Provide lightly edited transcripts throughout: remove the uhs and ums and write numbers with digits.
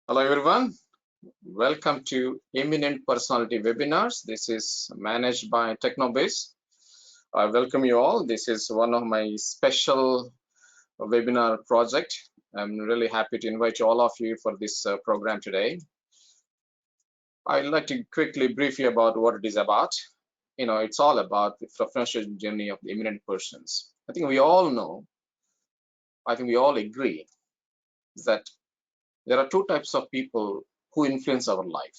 Hello everyone, welcome to Eminent Personality Webinars. This is managed by TechnoBiz. I welcome you all. This is one of my special webinar project. I'm really happy to invite all of you for this program today. I'd like to quickly brief you about what it is about. It's all about the professional journey of the eminent persons. I think we all know, I think we all agree that there are two types of people who influence our life: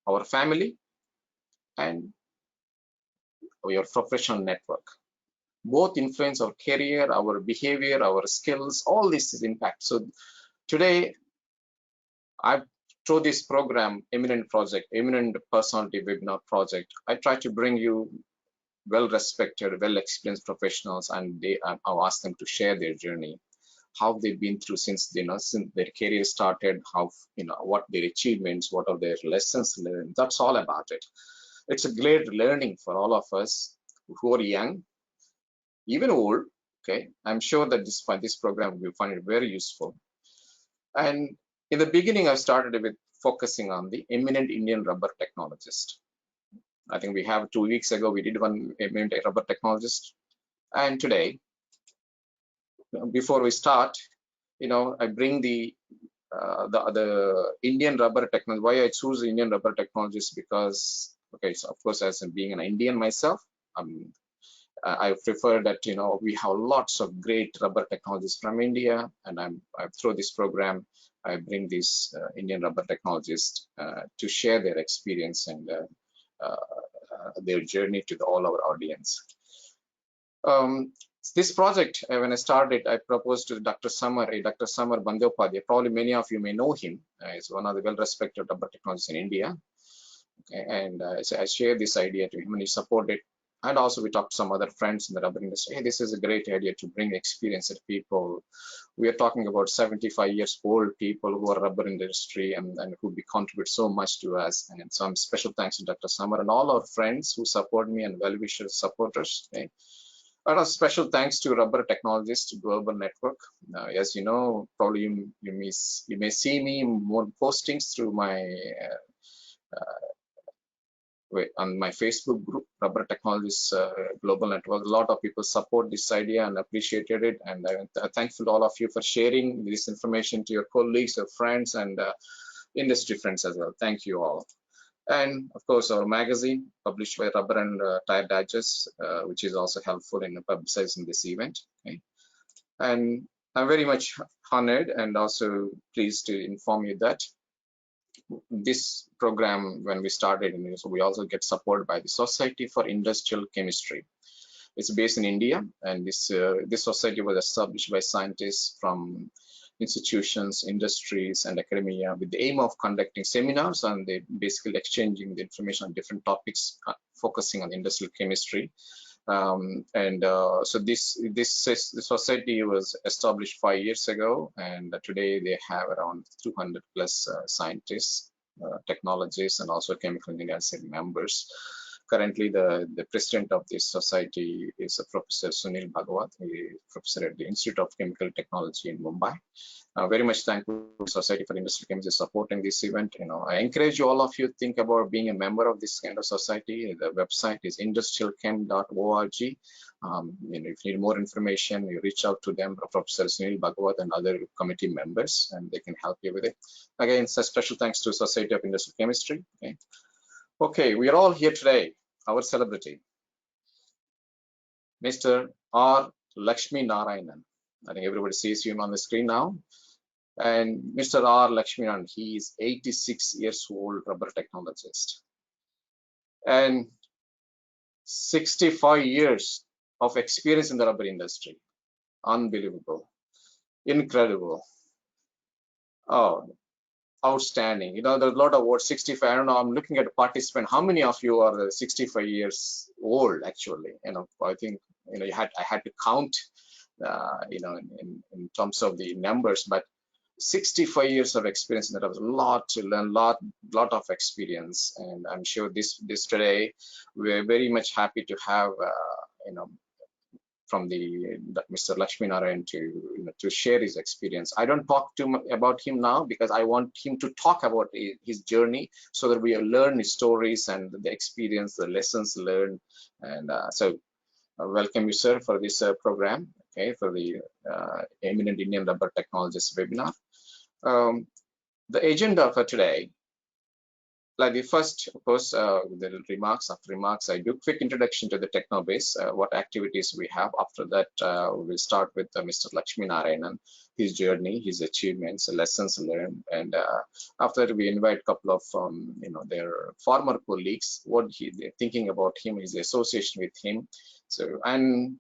our family and your professional network. Both influence our career, our behavior, our skills, all this is impact. So today, I through this program, Eminent Project, Eminent Personality Webinar Project, I try to bring you well-respected, well-experienced professionals, and I'll ask them to share their journey, how they've been through since since their career started, how what their achievements, what are their lessons learned. That's all about it. It's a great learning for all of us who are young, even old. Okay, I'm sure that this program will find it very useful. And in the beginning, I started with focusing on the eminent Indian rubber technologist. I think we have 2 weeks ago we did one eminent rubber technologist, and today, before we start, I bring the Indian rubber technology. Why I choose Indian rubber technologist? Because so of course, as being an Indian myself, I prefer that we have lots of great rubber technologists from India, and through this program I bring these Indian rubber technologists to share their experience and their journey to all our audience. This project, when I started, I proposed to Dr. Samar Bandyopadhyay. Probably many of you may know him. He's one of the well-respected rubber technologists in India. Okay, and so I shared this idea to him, and he supported. And also we talked to some other friends in the rubber industry. Hey, this is a great idea to bring experienced people. We are talking about 75 years old people who are rubber industry and who contribute so much to us. And some special thanks to Dr. Samar and all our friends who support me and well-wishers, supporters. Okay. And a special thanks to Rubber Technologists Global Network. As you know, probably you may see me more postings through my on my Facebook group, Rubber Technologists Global Network. A lot of people support this idea and appreciated it, and I'm thankful to all of you for sharing this information to your colleagues, your friends, and industry friends as well. Thank you all. And of course, our magazine published by Rubber and Tire Digest, which is also helpful in publicizing this event. Okay. And I'm very much honored and also pleased to inform you that this program, when we started, so we also get support by the Society for Industrial Chemistry. It's based in India, and this society was established by scientists from institutions, industries, and academia with the aim of conducting seminars, and they basically exchanging the information on different topics, focusing on industrial chemistry. So this society was established 5 years ago, and today they have around 200 plus scientists, technologists, and also chemical engineers members. Currently, the president of this society is Professor Sunil Bhagwat, professor at the Institute of Chemical Technology in Mumbai. Very much thankful to the Society for Industrial Chemistry supporting this event. I encourage you, all of you, think about being a member of this kind of society. The website is industrialchem.org. If you need more information, you reach out to them, Professor Sunil Bhagwat and other committee members, and they can help you with it. Again, special thanks to Society of Industrial Chemistry. Okay, we are all here today. Our celebrity, Mr. R. Lakshminarayanan. I think everybody sees him on the screen now. And Mr. R. Lakshminarayanan, he is 86 years old rubber technologist. And 65 years of experience in the rubber industry. Unbelievable. Incredible. Oh, outstanding. There's a lot of words. 65. I don't know. I'm looking at a participant. How many of you are 65 years old? Actually, I think I had to count. In terms of the numbers, but 65 years of experience. That was a lot to learn, lot of experience, and I'm sure this today we're very much happy to have from Mr. Lakshminarayanan to share his experience. I don't talk too much about him now because I want him to talk about his journey so that we learn his stories and the experience, the lessons learned. And welcome you, sir, for this program, okay, for the Eminent Indian Rubber Technologists webinar. The agenda for today, like the first, of course, the remarks. After remarks, I do quick introduction to the TechnoBase, what activities we have. After that, we'll start with Mr. Lakshminarayanan, his journey, his achievements, lessons learned, and after that, we invite a couple of their former colleagues, what they're thinking about him, his association with him. So, and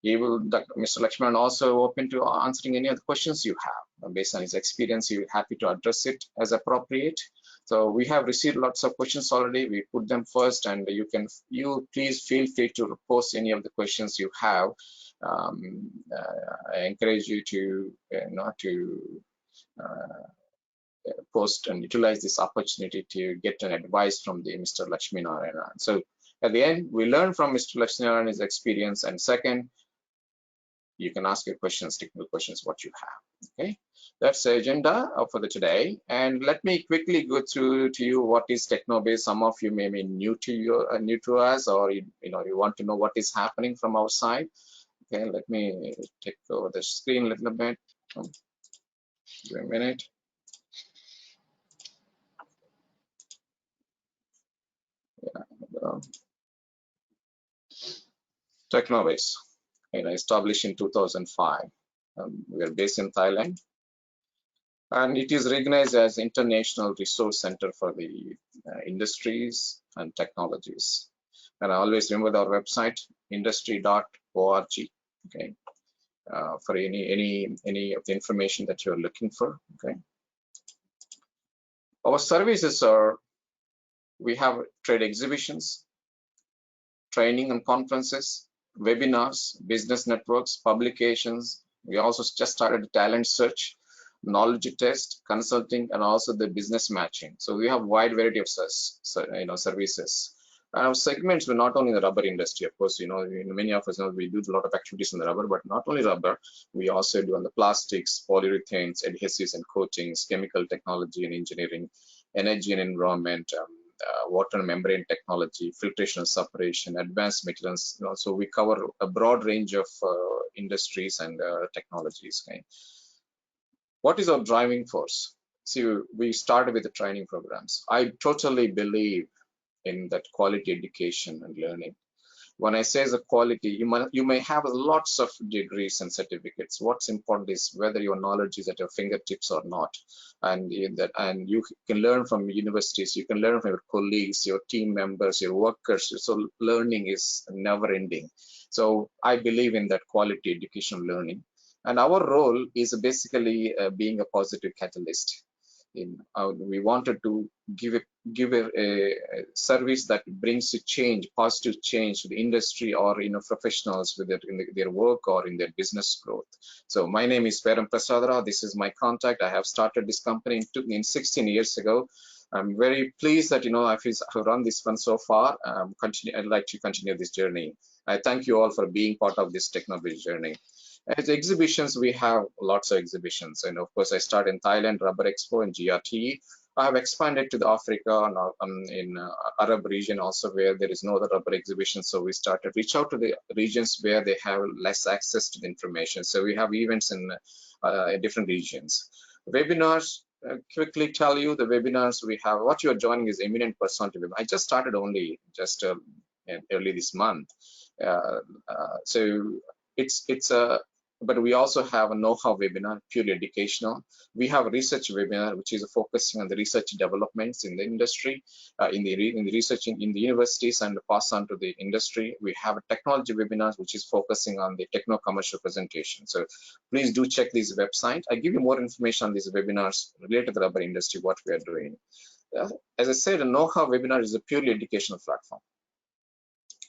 Mr. Lakshman also open to answering any other questions you have. Based on his experience, he's happy to address it as appropriate. So we have received lots of questions already. We put them first, and you please feel free to post any of the questions you have. I encourage you to post and utilize this opportunity to get an advice from the Mr. Lakshminarayanan. So at the end, we learn from Mr. Lakshminarayanan's experience, and second, you can ask your questions, technical questions, what you have. Okay, that's the agenda for the today. And let me quickly go through to you what is TechnoBase. Some of you may be new to us, or you want to know what is happening from our side. Okay, let me take over the screen a little bit. Give me a minute. Yeah, TechnoBase, established in 2005. We are based in Thailand, and it is recognized as International Resource Center for the industries and technologies. And I always remember our website, industry.org, okay, for any of the information that you're looking for. Okay, our services are, we have trade exhibitions, training and conferences, webinars, business networks, publications. We also just started a talent search, knowledge test, consulting, and also the business matching. So we have wide variety of services. And our segments were not only in the rubber industry, of course, many of us know we do a lot of activities in the rubber, but not only rubber, we also do on the plastics, polyurethanes, adhesives and coatings, chemical technology and engineering, energy and environment, water membrane technology, filtration and separation, advanced materials. So we cover a broad range of industries and technologies. Okay. What is our driving force? See, we started with the training programs. I totally believe in that quality education and learning. When I say the quality, you may have lots of degrees and certificates. What's important is whether your knowledge is at your fingertips or not, and you can learn from universities, you can learn from your colleagues, your team members, your workers. So learning is never ending. So I believe in that quality education learning, and our role is basically being a positive catalyst. We wanted to give a service that brings a change, positive change to the industry or professionals with their work or in their business growth. So my name is Fenner India. This is my contact. I have started this company in 16 years ago. I'm very pleased that I've run this one so far. I'd like to continue this journey. I thank you all for being part of this TechnoBiz journey. As exhibitions, we have lots of exhibitions, and of course I started in Thailand, Rubber Expo and GRT. I have expanded to the Africa and in Arab region also, where there is no other rubber exhibition. So we started reach out to the regions where they have less access to the information. So we have events in different regions. Webinars, quickly tell you the webinars we have. What you are joining is Eminent Personality Webinar. I just started only just early this month. So it's a but we also have a know-how webinar, purely educational. We have a research webinar, which is focusing on the research developments in the industry, in the researching in the universities and pass on to the industry. We have a technology webinar, which is focusing on the techno-commercial presentation. So please do check this website. I give you more information on these webinars related to the rubber industry, what we are doing. As I said, a know-how webinar is a purely educational platform.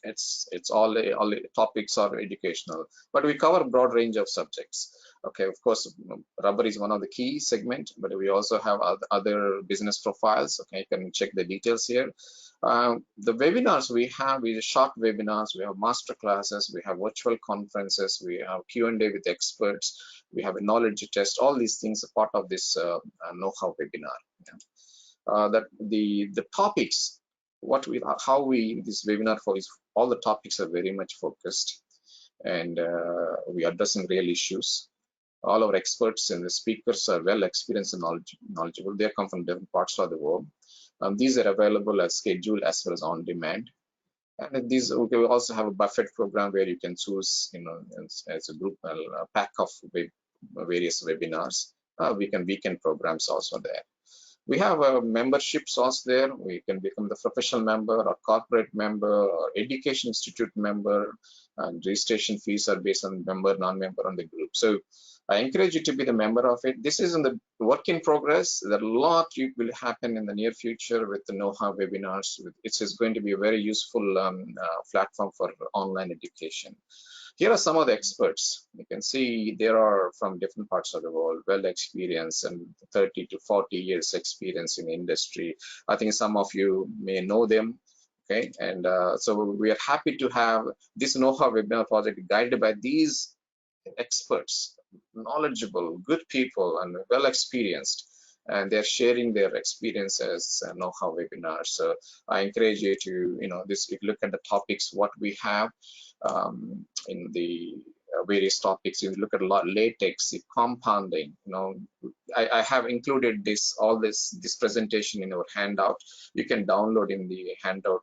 It's all the topics are educational, but we cover a broad range of subjects. Okay, of course, rubber is one of the key segment, but we also have other business profiles. Okay, you can check the details here. The webinars we have is short webinars, we have master classes, we have virtual conferences, we have Q&A with experts, we have a knowledge test. All these things are part of this know-how webinar. Yeah. That the topics, how we this webinar for is all the topics are very much focused, and we are addressing real issues. All our experts and the speakers are well experienced and knowledgeable. They come from different parts of the world. These are available as scheduled as well as on demand. And these we also have a buffet program where you can choose, as a group, a pack of various webinars. Weekend programs also there. We have memberships also there. We can become the professional member or corporate member or education institute member, and registration fees are based on member, non-member on the group. So I encourage you to be the member of it. This is in the work in progress. There are a lot will happen in the near future with the know-how webinars. It is going to be a very useful platform for online education. Here are some of the experts. You can see there are from different parts of the world, well experienced and 30 to 40 years experience in industry. I think some of you may know them. Okay, and so we are happy to have this know-how webinar project guided by these experts, knowledgeable, good people, and well experienced, and they're sharing their experiences and know-how webinars. So I encourage you to, if you look at the topics, what we have in the various topics, you look at a lot latex, compounding. I have included all this presentation in our handout. You can download in the handout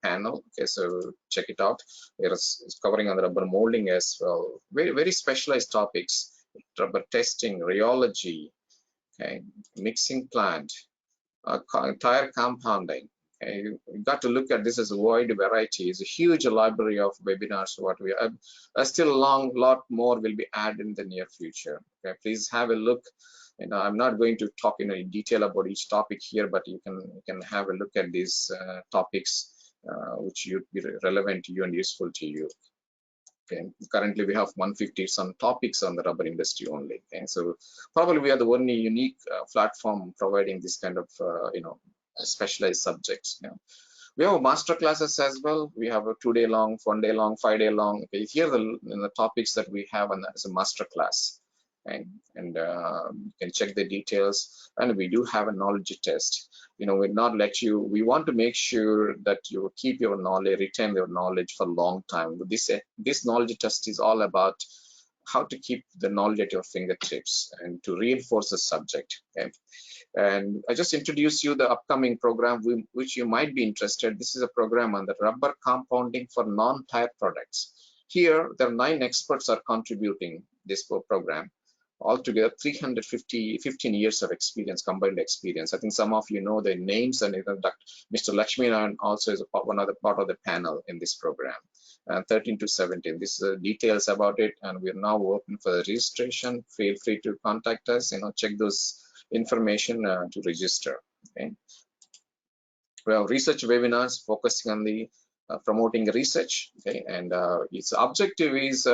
panel. Okay, so check it out. It's covering on the rubber molding as well. Very, very specialized topics: rubber testing, rheology, okay, mixing plant, tire compounding. Okay, you got to look at this as a wide variety. It's a huge library of webinars. What we have, still a lot more will be added in the near future. Okay, please have a look. I'm not going to talk in detail about each topic here, but you can have a look at these topics which would be relevant to you and useful to you. Okay, currently we have 150 some topics on the rubber industry only. Okay, so probably we are the only unique platform providing this kind of specialized subjects. We have master classes as well. We have a 2-day long, 1-day long, 5-day long. Okay, here the topics that we have as a master class. Okay, and you can check the details. And we do have a knowledge test. We'll not let you. We want to make sure that you keep your knowledge, retain your knowledge for a long time. This knowledge test is all about how to keep the knowledge at your fingertips and to reinforce the subject. Okay. And I just introduced you the upcoming program which you might be interested. This is a program on the rubber compounding for non-tire products. Here, there are 9 experts are contributing this program. Altogether, 15 years of experience, combined experience. I think some of you know their names, and Mr. Lakshminarayanan also is one of the part of the panel in this program. 13 to 17. This is details about it, and we're now open for the registration. Feel free to contact us. Check those information to register. Okay. We have research webinars focusing on the promoting research. Okay, and its objective is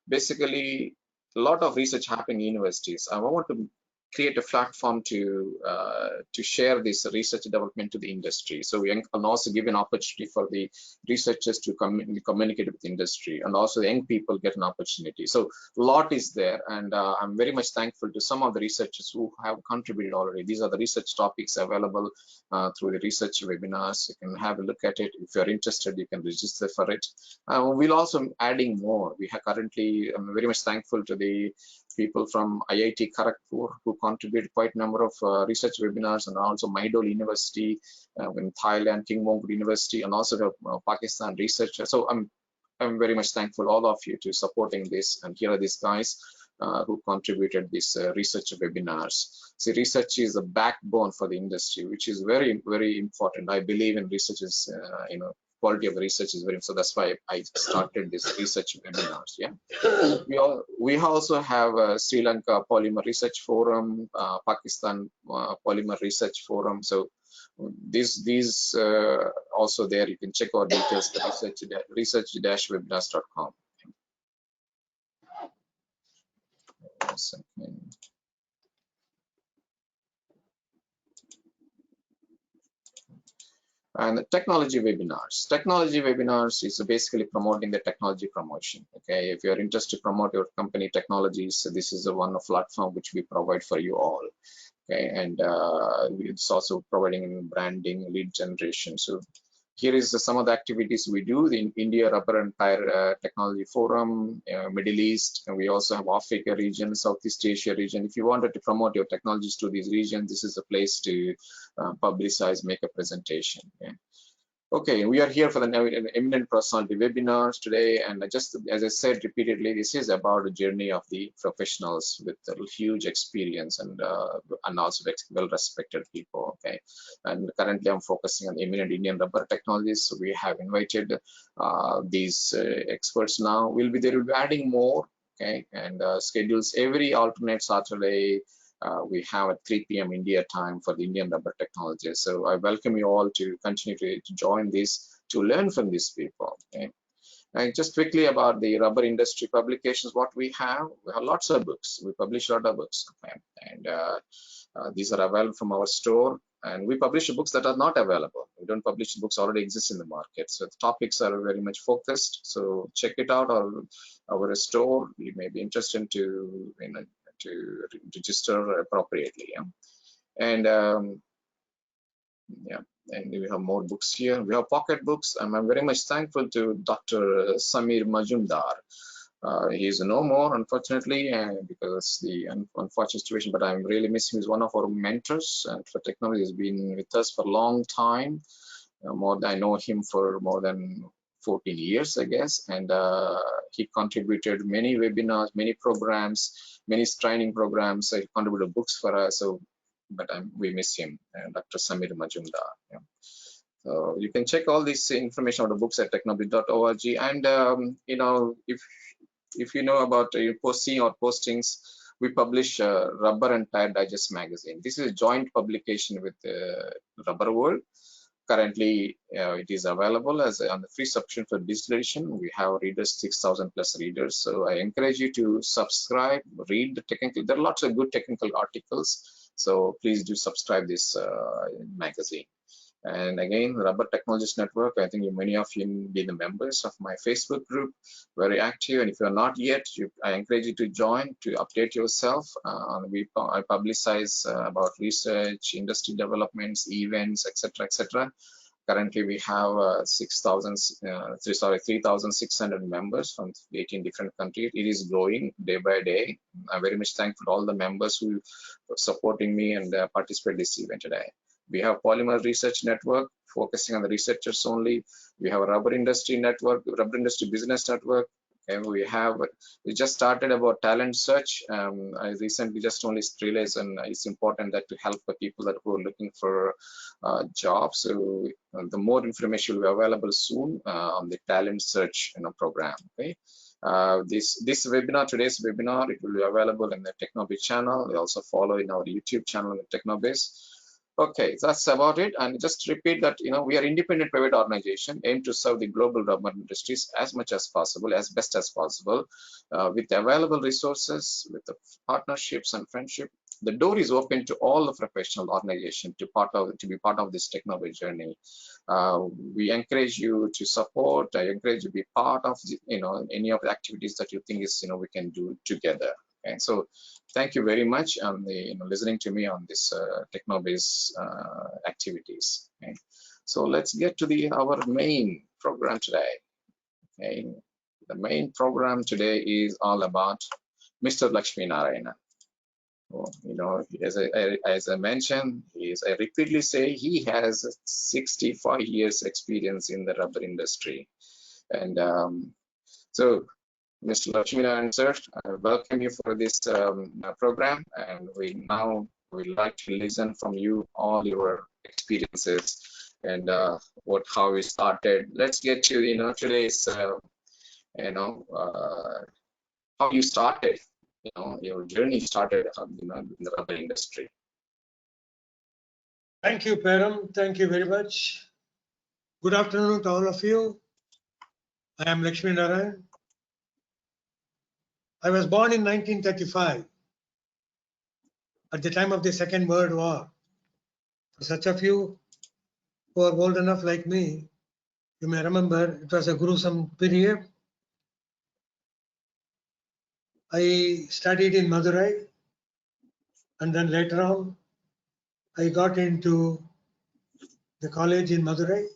basically a lot of research happening in universities. I want to create a platform to share this research development to the industry. So we can also give an opportunity for the researchers to communicate with industry, and also the young people get an opportunity. So a lot is there, and I'm very much thankful to some of the researchers who have contributed already. These are the research topics available through the research webinars. You can have a look at it. If you're interested, you can register for it. We'll also adding more. We have currently, I'm very much thankful to the people from IIT Kharagpur who contribute quite a number of research webinars, and also Maidol University in Thailand, King Mongkut University, and also the Pakistan researchers. So I'm very much thankful all of you to supporting this. And here are these guys who contributed these research webinars. See, research is the backbone for the industry, which is very, very important. I believe in research is, quality of research is very, so that's why I started this research webinars. Yeah, we also have Sri Lanka Polymer Research Forum, Pakistan Polymer Research Forum. So these also there. You can check our details at research-webinars.com. a second. And technology webinars. Technology webinars is basically promoting the technology promotion. Okay, if you're interested to promote your company technologies, so this is the one platform which we provide for you all. Okay, and it's also providing branding, lead generation. So here is some of the activities we do in India, Rubber and Tire Technology Forum, Middle East, and we also have Africa region, Southeast Asia region. If you wanted to promote your technologies to these regions, this is a place to publicize, make a presentation. Okay? Okay, we are here for the Eminent Personality webinars today, and just as I said repeatedly, this is about the journey of the professionals with a huge experience and also well-respected people. Okay, and currently I'm focusing on Eminent Indian Rubber Technologists. So we have invited these experts now. We'll be adding more. Okay, and schedules every alternate Saturday. We have at 3 p.m. India time for the Indian Rubber Technologists. So I welcome you all to continue to join this, to learn from these people. Okay? And just quickly about the rubber industry publications, what we have lots of books. We publish a lot of books. Okay? And these are available from our store. And we publish books that are not available. We don't publish books already exist in the market. So the topics are very much focused. So check it out, or our store. You may be interested to to register appropriately. Yeah? And yeah, and we have more books here. We have pocket books, and I'm very much thankful to Dr. Samir Majumdar. He is no more, unfortunately, because the unfortunate situation, but I'm really missing him. He's one of our mentors, and for technology, he's been with us for a long time. I know him for more than 14 years, I guess, and he contributed many webinars, many programs, many training programs. He contributed books for us. So, but we miss him, Dr. Samir Majumdar. Yeah. So you can check all this information on the books at technobiz.org. And you know, if you know about posting or postings, we publish Rubber and Tire Digest magazine. This is a joint publication with Rubber World. Currently, it is available as on the free subscription for digital edition. We have readers, 6,000 plus readers. So I encourage you to subscribe, read the technical. There are lots of good technical articles. So please do subscribe this magazine. And again, Rubber Technologists Network, I think many of you be the members of my Facebook group, very active. And if you're not yet, I encourage you to join to update yourself. I publicize about research, industry developments, events, etc., etc. Currently, we have 3,600 members from 18 different countries. It is growing day by day. I'm very much thankful to all the members who are supporting me and participate in this event today. We have Polymer Research Network, focusing on the researchers only. We have a Rubber Industry Network, Rubber Industry Business Network. And we just started about talent search. I recently just only realized, and it's important that to help the people that who are looking for jobs. So the more information will be available soon on the talent search program. Okay. Today's webinar, it will be available in the TechnoBiz channel. We also follow in our YouTube channel, the TechnoBase. Okay, that's about it. And just repeat that, we are independent private organization, aim to serve the global rubber industries as much as possible, as best as possible, with available resources, with the partnerships and friendship. The door is open to all the professional organization to be part of this technology journey. We encourage you to support. I encourage you to be part of any of the activities that you think is we can do together. Okay, so thank you very much on listening to me on this TechnoBiz activities. Okay, so let's get to our main program today. Okay, the main program today is all about Mr. Lakshminarayanan. As I mentioned, I repeatedly say he has 65 years experience in the rubber industry, and so Mr. Lakshminarayanan, sir, I welcome you for this program, and we would like to listen from you all your experiences and how you started. Let's get to today's how you started. Your journey started in the rubber industry. Thank you, Param. Thank you very much. Good afternoon to all of you. I am Lakshminarayanan. I was born in 1935 at the time of the Second World War. For such of you who are old enough like me, you may remember it was a gruesome period. I studied in Madurai, and then later on I got into the college in Madurai,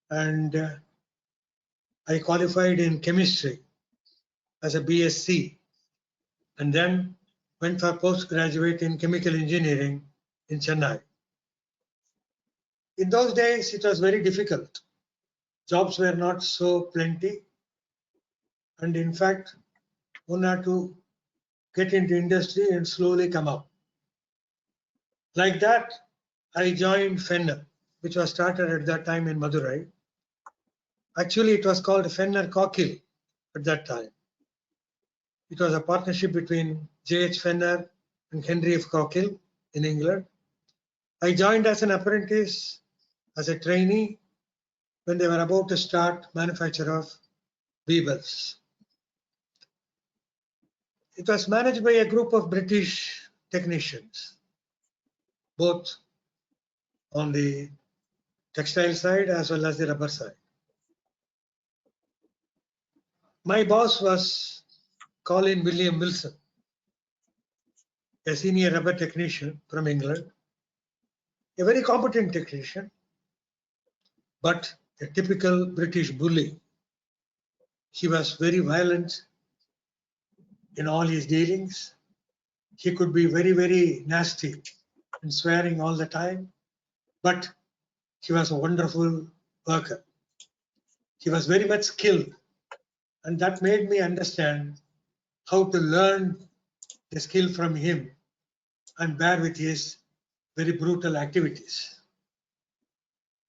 and I qualified in chemistry as a BSc, and then went for postgraduate in chemical engineering in Chennai. In those days, it was very difficult. Jobs were not so plenty, and in fact, one had to get into industry and slowly come up. Like that, I joined Fenner, which was started at that time in Madurai. Actually, it was called Fenner Cockle at that time. It was a partnership between J.H. Fenner and Henry F. Cockle in England. I joined as an apprentice, as a trainee, when they were about to start manufacture of weevils. It was managed by a group of British technicians, both on the textile side as well as the rubber side. My boss was Colin William Wilson, a senior rubber technician from England, a very competent technician, but a typical British bully. He was very violent in all his dealings. He could be very, very nasty and swearing all the time, but he was a wonderful worker. He was very much skilled, and that made me understand how to learn the skill from him and bear with his very brutal activities.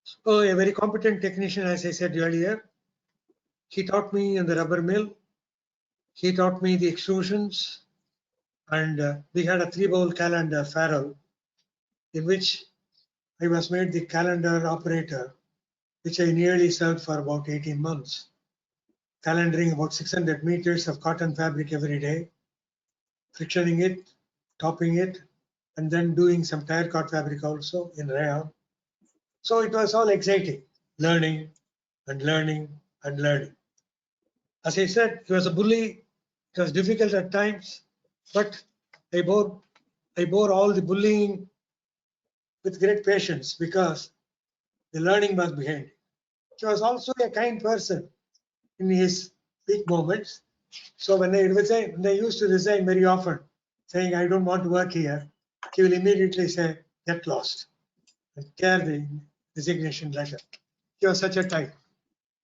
So a very competent technician, as I said earlier, he taught me in the rubber mill, he taught me the extrusions, and we had a 3-bowl calendar Farrell, in which I was made the calendar operator, which I nearly served for about 18 months, calendaring about 600 meters of cotton fabric every day, frictioning it, topping it, and then doing some tire cord fabric also in rayon. So it was all exciting, learning and learning and learning. As I said, he was a bully. It was difficult at times, but I bore all the bullying with great patience because the learning was behind it. He was also a kind person in his peak moments. So when I used to resign very often, saying I don't want to work here, he will immediately say, get lost, and tear the resignation letter. He was such a type.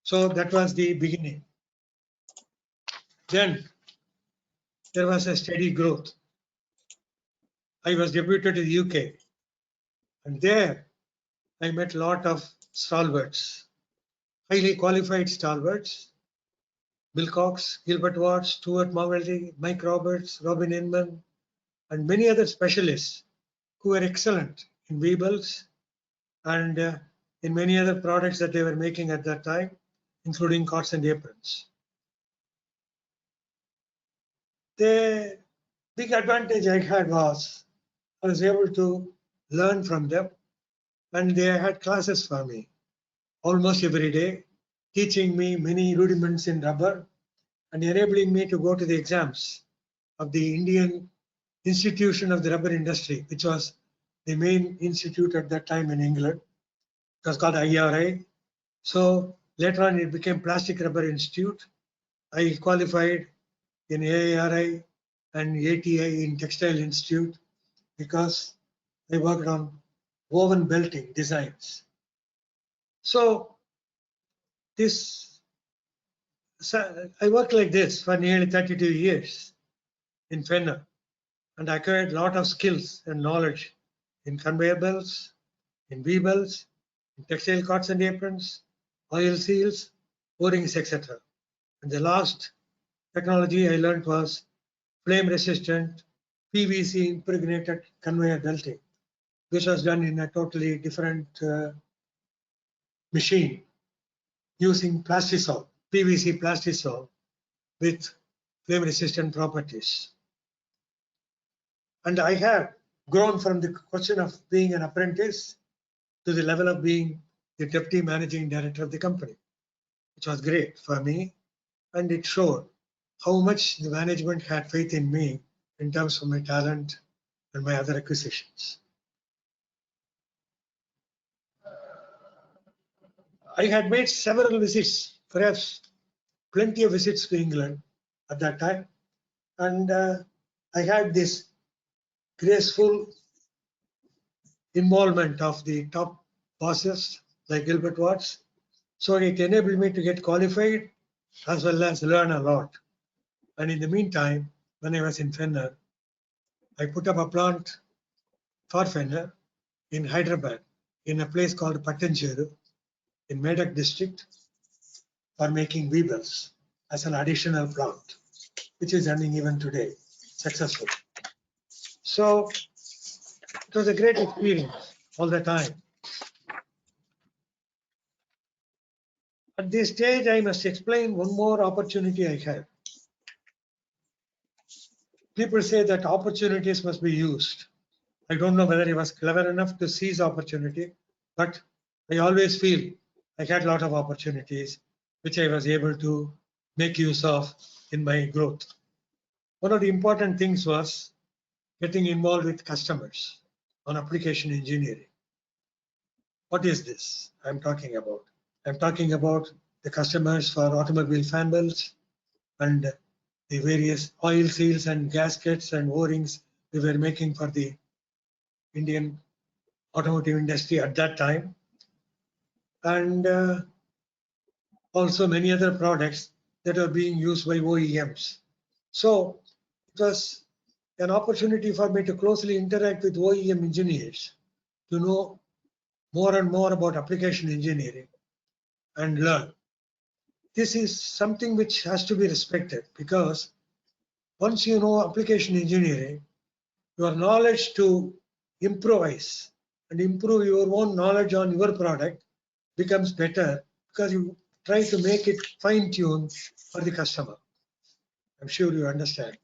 So that was the beginning. Then there was a steady growth. I was deputed to the UK, and there I met a lot of stalwarts, highly qualified stalwarts. Bill Cox, Gilbert Watts, Stuart Mavelty, Mike Roberts, Robin Inman, and many other specialists who were excellent in weebles and in many other products that they were making at that time, including cots and aprons. The big advantage I had was I was able to learn from them, and they had classes for me almost every day, teaching me many rudiments in rubber and enabling me to go to the exams of the Indian Institution of the Rubber Industry, which was the main institute at that time in England. It was called IRI. So later on it became Plastic Rubber Institute. I qualified in AARI and ATI in Textile Institute because I worked on woven belting designs. So I worked like this for nearly 32 years in Fenner and acquired a lot of skills and knowledge in conveyor belts, in weevils, in textile cots and aprons, oil seals, O-rings, etc. And the last technology I learned was flame resistant PVC impregnated conveyor belting, which was done in a totally different machine using plastisol, PVC plastisol with flame resistant properties. And I have grown from the question of being an apprentice to the level of being the deputy managing director of the company, which was great for me. And it showed how much the management had faith in me in terms of my talent and my other acquisitions. I had made several visits, perhaps plenty of visits to England at that time. And I had this graceful involvement of the top bosses like Gilbert Watts. So it enabled me to get qualified as well as learn a lot. And in the meantime, when I was in Fenner, I put up a plant for Fenner in Hyderabad, in a place called Pattancheru in Medak district, for making weevils as an additional plant, which is running even today, successful. So it was a great experience all the time. At this stage, I must explain one more opportunity I had. People say that opportunities must be used. I don't know whether I was clever enough to seize opportunity, but I always feel I had a lot of opportunities which I was able to make use of in my growth. One of the important things was getting involved with customers on application engineering. What is this I'm talking about? I'm talking about the customers for automobile fan belts and the various oil seals and gaskets and O-rings we were making for the Indian automotive industry at that time, and also many other products that are being used by OEMs. So it was an opportunity for me to closely interact with OEM engineers to know more and more about application engineering and learn. This is something which has to be respected, because once you know application engineering, your knowledge to improvise and improve your own knowledge on your product becomes better, because you try to make it fine-tuned for the customer. I'm sure you understand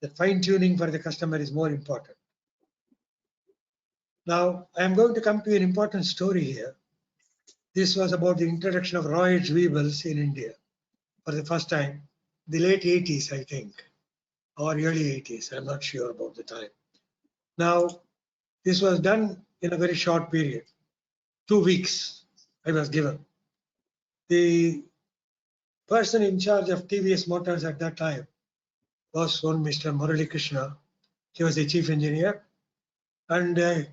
that fine-tuning for the customer is more important. Now, I am going to come to an important story here. This was about the introduction of raw edge weevils in India for the first time, the late 80s, I think, or early 80s. I'm not sure about the time. Now, this was done in a very short period. 2 weeks I was given. The person in charge of TVS Motors at that time was one Mr. Murali Krishna. He was the chief engineer, and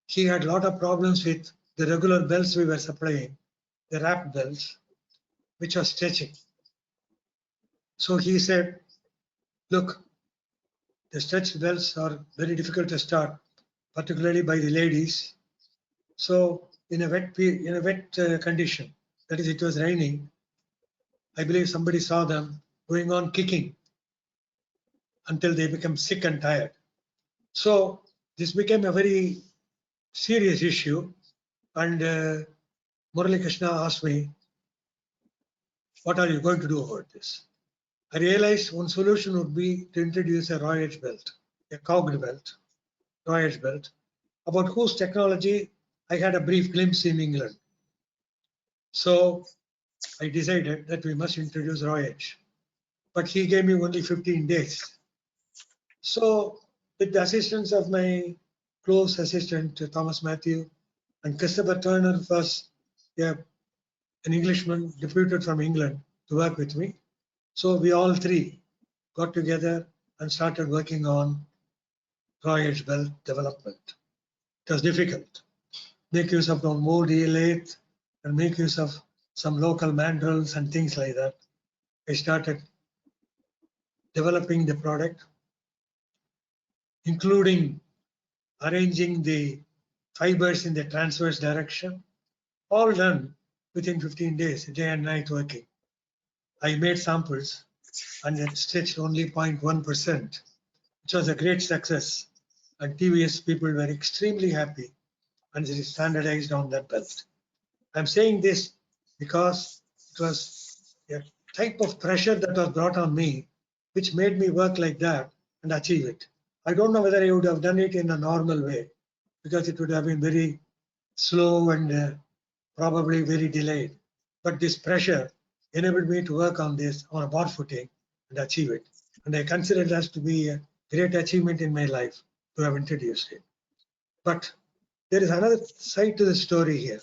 he had a lot of problems with the regular belts we were supplying, the wrapped belts, which was stretching. So he said, look, the stretched belts are very difficult to start, particularly by the ladies. So in a wet condition, that is, it was raining, I believe somebody saw them going on kicking until they become sick and tired. So this became a very serious issue, and Murali Krishna asked me, what are you going to do about this? I realized one solution would be to introduce a raw edge belt, a cogged belt, raw edge belt, about whose technology I had a brief glimpse in England. So I decided that we must introduce raw edge. But he gave me only 15 days. So with the assistance of my close assistant, Thomas Matthew, and Christopher Turner was an Englishman deputed from England to work with me. So we all three got together and started working on raw edge belt development. It was difficult. Make use of mold lathe and make use of some local mandrels and things like that. I started developing the product, including arranging the fibers in the transverse direction, all done within 15 days, day and night working. I made samples and it stretched only 0.1%, which was a great success. And TVS people were extremely happy, and it is standardized on that belt. I'm saying this because it was a type of pressure that was brought on me, which made me work like that and achieve it. I don't know whether I would have done it in a normal way, because it would have been very slow and probably very delayed. But this pressure enabled me to work on this on a bar footing and achieve it. And I consider that to be a great achievement in my life to have introduced it. But there is another side to the story here.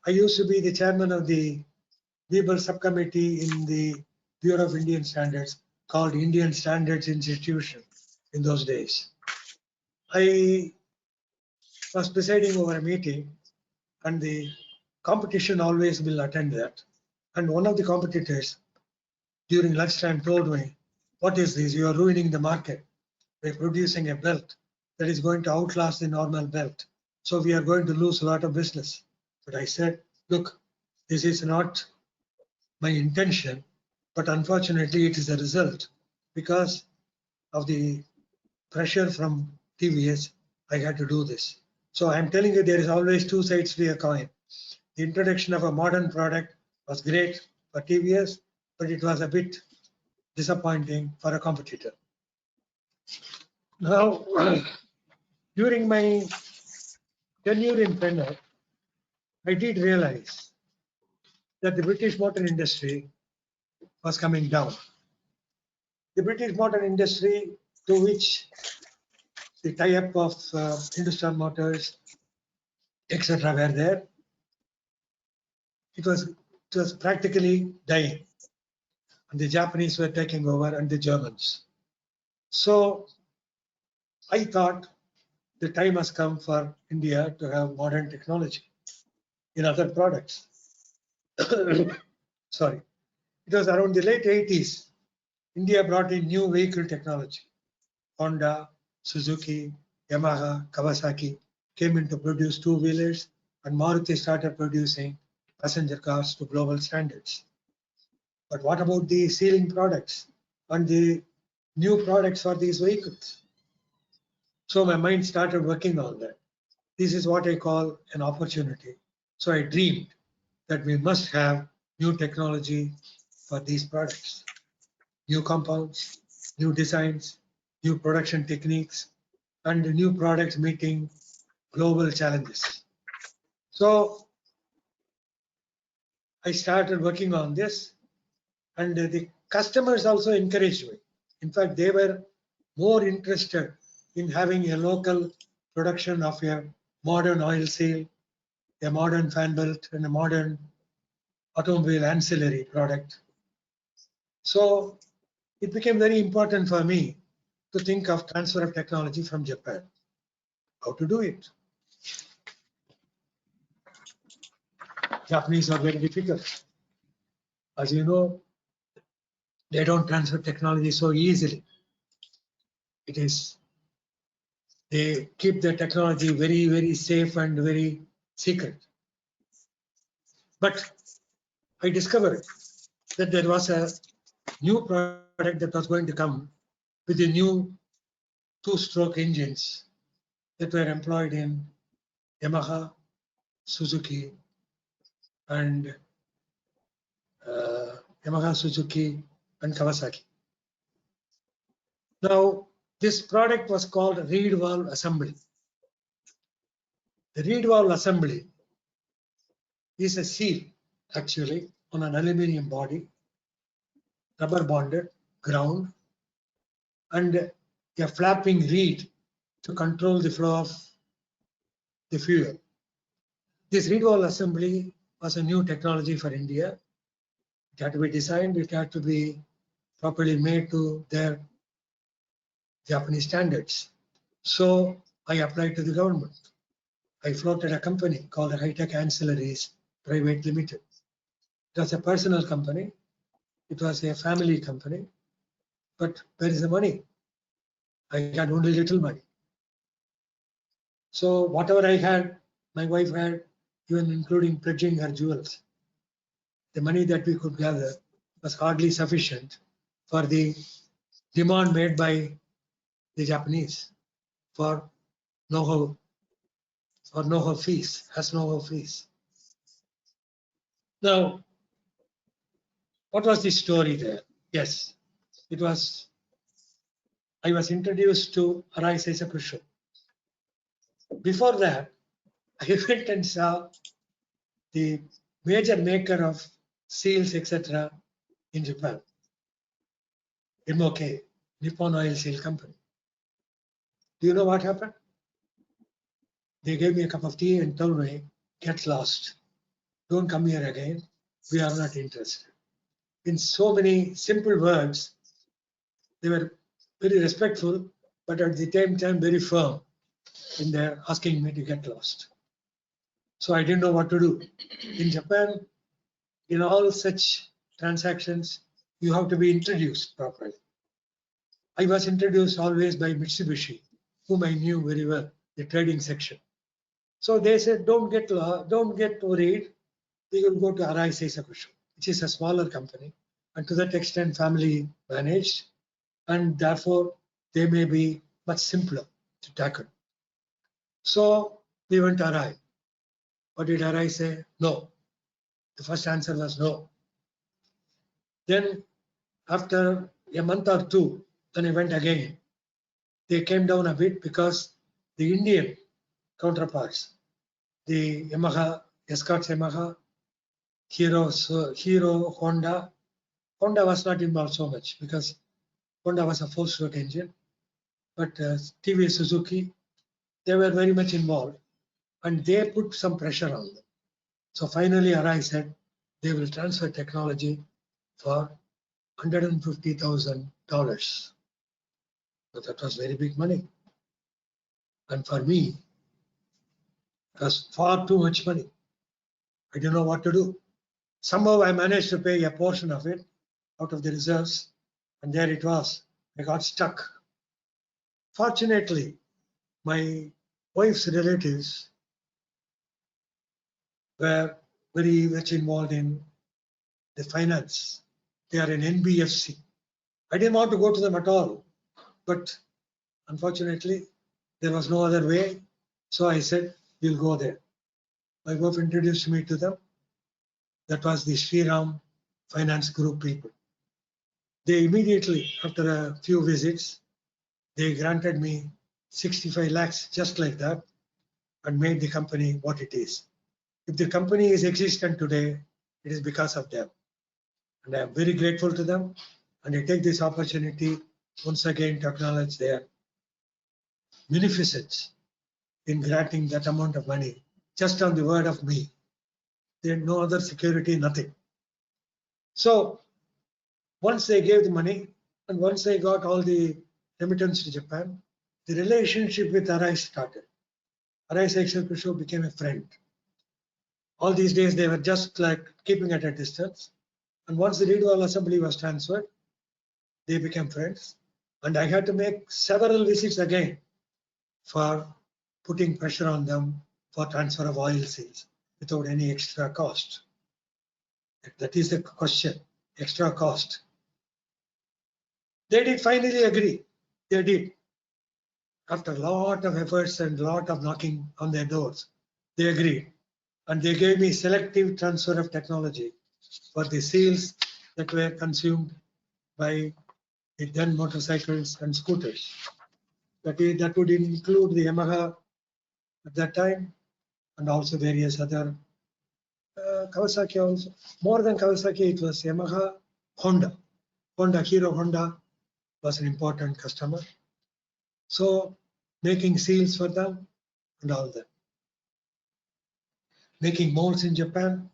I used to be the chairman of the Weber subcommittee in the Bureau of Indian Standards called Indian Standards Institution in those days. I was presiding over a meeting, and the competition always will attend that. And one of the competitors during lunchtime told me, "What is this? You are ruining the market by producing a belt that is going to outlast the normal belt. So we are going to lose a lot of business." But I said, "Look, this is not my intention, but unfortunately it is a result because of the pressure from TVS. I had to do this." So I'm telling you, there is always two sides to a coin. The introduction of a modern product was great for TVS, but it was a bit disappointing for a competitor. Now, during my tenure in Fenner, I did realize that the British motor industry was coming down. The British motor industry, to which the tie-up of Hindustan Motors, etc., were there, it was practically dying, and the Japanese were taking over, and the Germans. So I thought the time has come for India to have modern technology in other products. Sorry. It was around the late 80s, India brought in new vehicle technology. Honda, Suzuki, Yamaha, Kawasaki came in to produce two-wheelers, and Maruti started producing passenger cars to global standards. But what about the sealing products and the new products for these vehicles? So my mind started working on that. This is what I call an opportunity. So I dreamed that we must have new technology for these products, new compounds, new designs, new production techniques, and new products meeting global challenges. So I started working on this, and the customers also encouraged me. In fact, they were more interested in having a local production of a modern oil seal, a modern fan belt, and a modern automobile ancillary product. So it became very important for me to think of transfer of technology from Japan. How to do it? Japanese are very difficult. As you know, they don't transfer technology so easily. It is, they keep their technology very, very safe and very secret. But I discovered that there was a new product that was going to come with the new two-stroke engines that were employed in Yamaha, Suzuki, and Yamaha, Suzuki, and Kawasaki. Now, this product was called reed valve assembly. The reed valve assembly is a seal actually on an aluminum body, rubber bonded, ground, and a flapping reed to control the flow of the fuel. This reed valve assembly was a new technology for India. It had to be designed, it had to be properly made to their Japanese standards. So I applied to the government. I floated a company called Hi-Tech Ancillaries Private Limited. It was a personal company. It was a family company. But where is the money? I had only little money. So whatever I had, my wife had, even including pledging her jewels. The money that we could gather was hardly sufficient for the demand made by the Japanese for know-how fees, as know-how fees. Now, what was the story there? Yes, it was I was introduced to Arai Seisakusho. Before that, I went and saw the major maker of seals, etc. in Japan, MOK, Nippon Oil Seal Company. Do you know what happened? They gave me a cup of tea and told me, get lost. Don't come here again. We are not interested. In so many simple words, they were very respectful, but at the same time very firm in their asking me to get lost. So I didn't know what to do. In Japan, in all such transactions, you have to be introduced properly. I was introduced always by Mitsubishi, whom I knew very well, the trading section. So they said, don't get worried. We will go to Arai Seisakusho, which is a smaller company, and to that extent, family managed, and therefore they may be much simpler to tackle. So we went to Arai. What did Arai say? No. The first answer was no. Then after a month or two, then I went again. They came down a bit because the Indian counterparts, the Yamaha, Escorts Yamaha, Hero, Honda was not involved so much because Honda was a four-stroke engine, but TVS Suzuki, they were very much involved and they put some pressure on them. So finally, Arai said they will transfer technology for $150,000. But that was very big money. And for me, it was far too much money. I didn't know what to do. Somehow I managed to pay a portion of it out of the reserves, and there it was. I got stuck. Fortunately, my wife's relatives were very much involved in the finance. They are in NBFC. I didn't want to go to them at all, but unfortunately, there was no other way. So I said, we'll go there. My wife introduced me to them. That was the Sriram Finance Group people. They immediately, after a few visits, they granted me 65 lakhs just like that and made the company what it is. If the company is existent today, it is because of them. And I am very grateful to them. And I take this opportunity once again to acknowledge their munificence in granting that amount of money just on the word of me. There no other security, nothing. So once they gave the money and once they got all the remittance to Japan, the relationship with Arai started. Arai Seisakusho became a friend. All these days they were just like keeping at a distance. And once the Reedwall assembly was transferred, they became friends. And I had to make several visits again for putting pressure on them for transfer of oil seals without any extra cost. That is the question, extra cost. They did finally agree. They did. After a lot of efforts and a lot of knocking on their doors, they agreed. And they gave me selective transfer of technology for the seals that were consumed by the then motorcycles and scooters. That would include the Yamaha at that time and also various other Kawasaki also. More than Kawasaki, it was Yamaha, Honda. Hero Honda was an important customer. So making seals for them and all that. Making molds in Japan.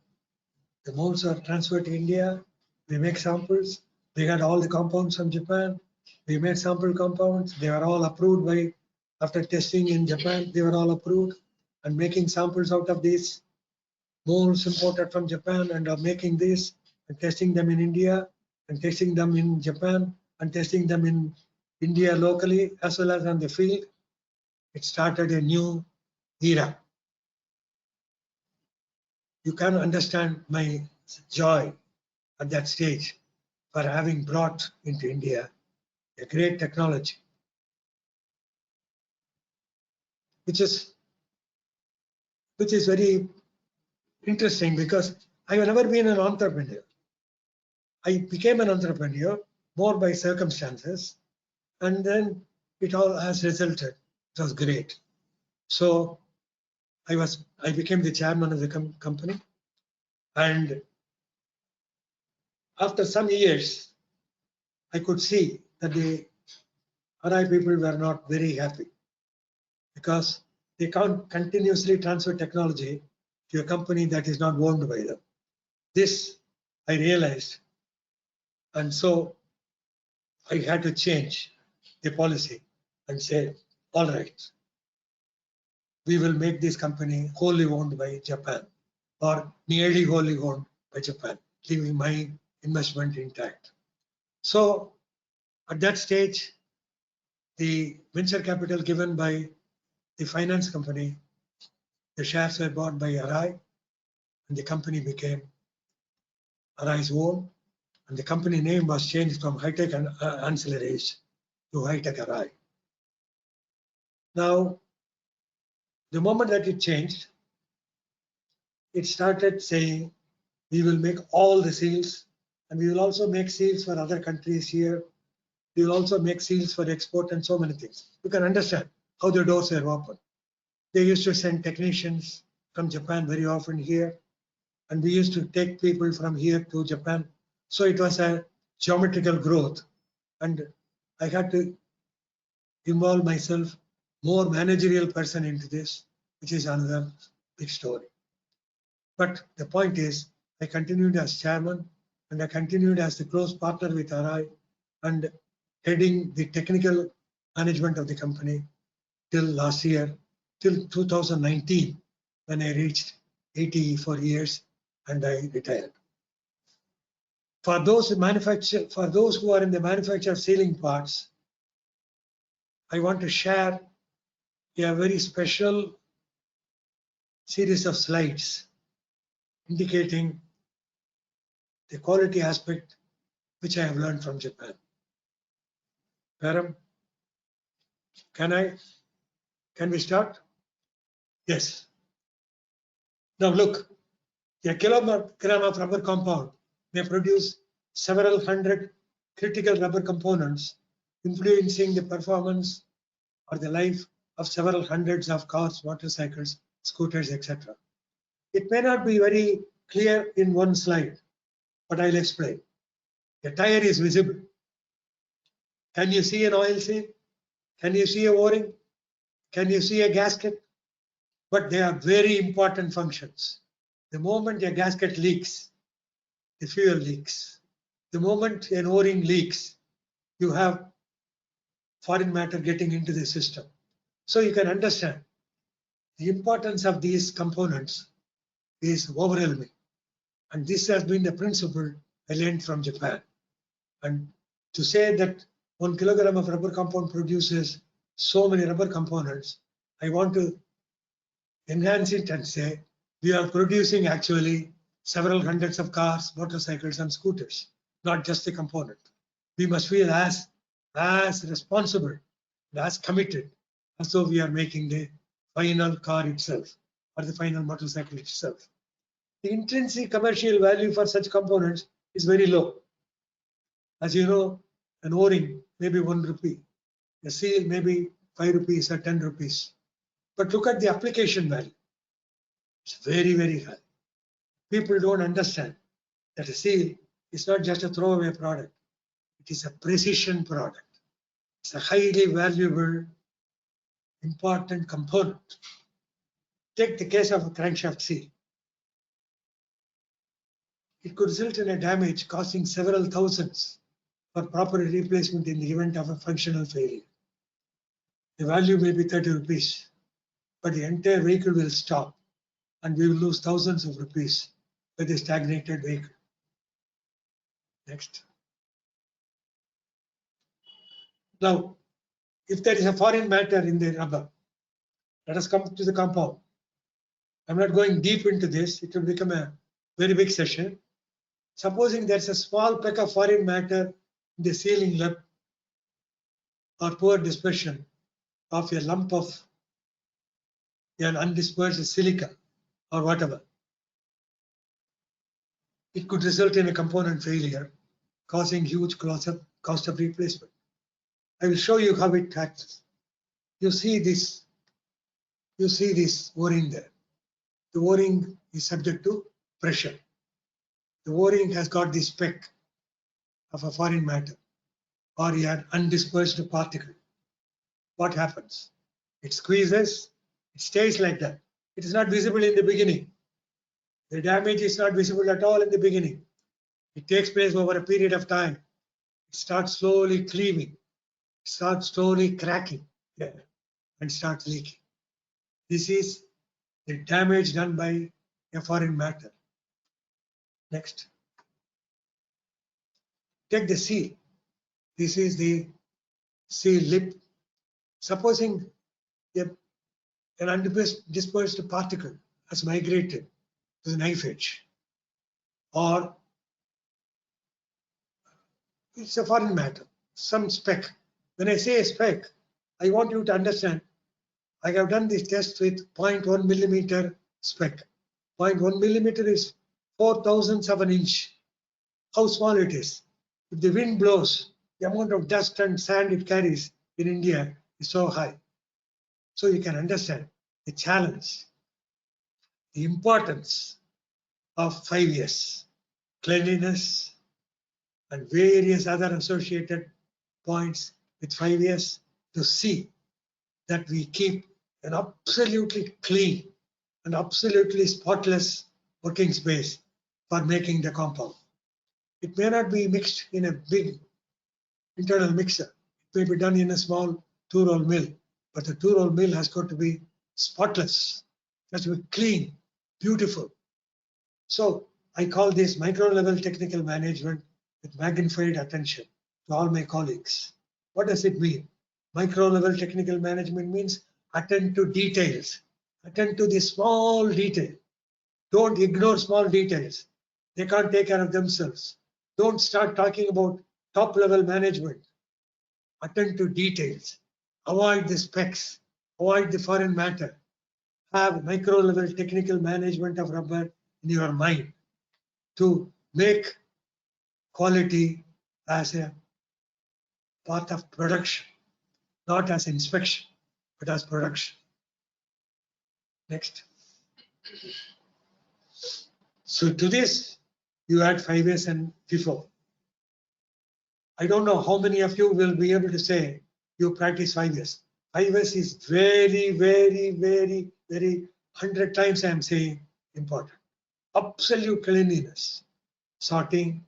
The molds are transferred to India. We make samples. They got all the compounds from Japan. We made sample compounds. They were all approved by, after testing in Japan, they were all approved. And making samples out of these molds imported from Japan and are making this and testing them in India and testing them in Japan and testing them in India locally as well as on the field. It started a new era. You can understand my joy at that stage for having brought into India a great technology, which is very interesting because I have never been an entrepreneur. I became an entrepreneur more by circumstances, and then it all has resulted. It was great. So I became the chairman of the company, and after some years, I could see that the Arai people were not very happy because they can't continuously transfer technology to a company that is not owned by them. This I realized, and so I had to change the policy and say, all right, we will make this company wholly owned by Japan or nearly wholly owned by Japan, leaving my investment intact. So at that stage, the venture capital given by the finance company, the shares were bought by Arai, and the company became Arai's own, and the company name was changed from Hi-Tech Ancillaries to Hi-Tech Arai. Now, the moment that it changed, it started saying, we will make all the seals, and we will also make seals for other countries here. We will also make seals for export and so many things. You can understand how the doors were open. They used to send technicians from Japan very often here, and we used to take people from here to Japan. So it was a geometrical growth, and I had to involve myself, more managerial person into this, which is another big story. But the point is, I continued as chairman, and I continued as the close partner with Arai and heading the technical management of the company till last year, till 2019, when I reached 84 years and I retired. For those who are in the manufacture of sealing parts, I want to share a very special series of slides indicating the quality aspect which I have learned from Japan. Param, can we start? Yes. Now look, a kilogram of rubber compound may produce several hundred critical rubber components influencing the performance or the life of several hundreds of cars, motorcycles, scooters, etc. It may not be very clear in one slide, but I'll explain. A tire is visible. Can you see an oil seal? Can you see a O-ring? Can you see a gasket? But they are very important functions. The moment a gasket leaks, the fuel leaks. The moment an O-ring leaks, you have foreign matter getting into the system. So you can understand the importance of these components is overwhelming. And this has been the principle I learned from Japan. And to say that 1 kilogram of rubber compound produces so many rubber components, I want to enhance it and say we are producing actually several hundreds of cars, motorcycles, and scooters, not just the component. We must feel as responsible, as committed, as though we are making the final car itself or the final motorcycle itself. The intrinsic commercial value for such components is very low. As you know, an O-ring may be 1 rupee, a seal may be 5 rupees or 10 rupees. But look at the application value. It's very, very high. People don't understand that a seal is not just a throwaway product. It is a precision product. It's a highly valuable, important component. Take the case of a crankshaft seal. It could result in a damage costing several thousands for proper replacement in the event of a functional failure. The value may be 30 rupees, but the entire vehicle will stop and we will lose thousands of rupees with a stagnated vehicle. Next. Now, if there is a foreign matter in the rubber, let us come to the compound. I'm not going deep into this. It will become a very big session. Supposing there's a small peck of foreign matter in the sealing lip or poor dispersion of a lump of an undispersed silica or whatever, it could result in a component failure, causing huge cost of replacement. I will show you how it acts. You see this O-ring there. The O-ring is subject to pressure. The O-ring has got the speck of a foreign matter or an undispersed particle. What happens? It squeezes, it stays like that. It is not visible in the beginning. The damage is not visible at all in the beginning. It takes place over a period of time. It starts slowly cleaving, it starts slowly cracking there and starts leaking. This is the damage done by a foreign matter. Next. Take the seal. This is the seal lip. Supposing an undispersed particle has migrated to the knife edge, or it's a foreign matter, some speck. When I say a speck, I want you to understand, I have done this test with 0.1 millimeter speck. 0.1 millimeter is 4,000ths of an inch. How small it is. If the wind blows, the amount of dust and sand it carries in India is so high. So you can understand the challenge, the importance of 5S, cleanliness, and various other associated points with 5S to see that we keep an absolutely clean and absolutely spotless working space for making the compound. It may not be mixed in a big internal mixer. It may be done in a small two-roll mill, but the two-roll mill has got to be spotless. It has to be clean, beautiful. So I call this micro-level technical management with magnified attention to all my colleagues. What does it mean? Micro-level technical management means attend to details, attend to the small detail. Don't ignore small details. They can't take care of themselves. Don't start talking about top-level management. Attend to details. Avoid the specs. Avoid the foreign matter. Have micro-level technical management of rubber in your mind to make quality as a part of production, not as inspection, but as production. Next. So to this, you add 5S and FIFO. I don't know how many of you will be able to say you practice 5S. 5S is very, very, very, very 100 times I am saying important. Absolute cleanliness, sorting,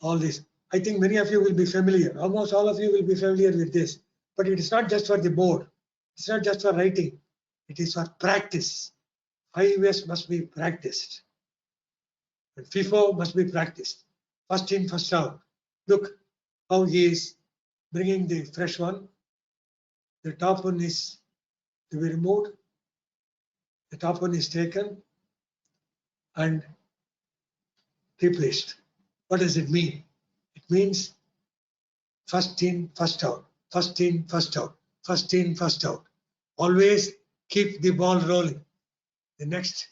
all this. I think many of you will be familiar. Almost all of you will be familiar with this. But it is not just for the board. It's not just for writing. It is for practice. 5S must be practiced. And FIFO must be practiced. First in, first out. Look how he is bringing the fresh one. The top one is to be removed. The top one is taken and replaced. What does it mean? It means first in, first out. First in, first out. First in, first out. Always keep the ball rolling. The next,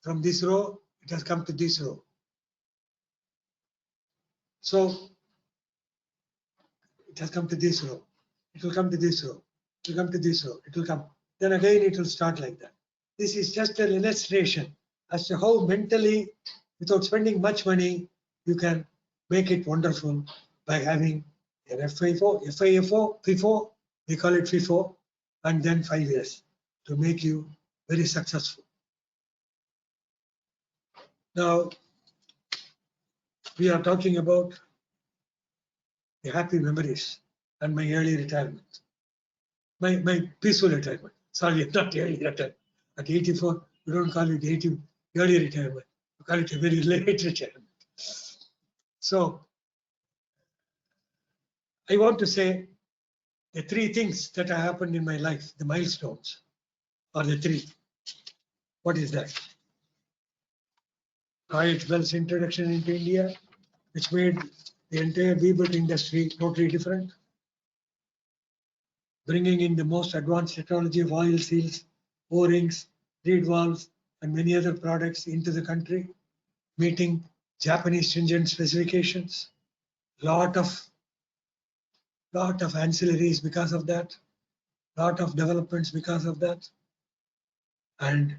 from this row, it has come to this row. So it has come to this row. It will come to this row. It will come to this row. It will come. Then again, it will start like that. This is just an illustration as to how mentally, without spending much money, you can make it wonderful by having an FIFO, FIFO, we call it FIFO, and then 5S to make you very successful. Now, we are talking about the happy memories and my early retirement, my peaceful retirement. Sorry, not early retirement. At 84, we don't call it early retirement. We call it a very late retirement. So I want to say the three things that have happened in my life, the milestones, are the three. What is that? Roy Bell's introduction into India, which made the entire weaving industry totally different. Bringing in the most advanced technology of oil seals, O-rings, reed valves, and many other products into the country, meeting Japanese stringent specifications. Lot of lot of ancillaries because of that, lot of developments because of that. And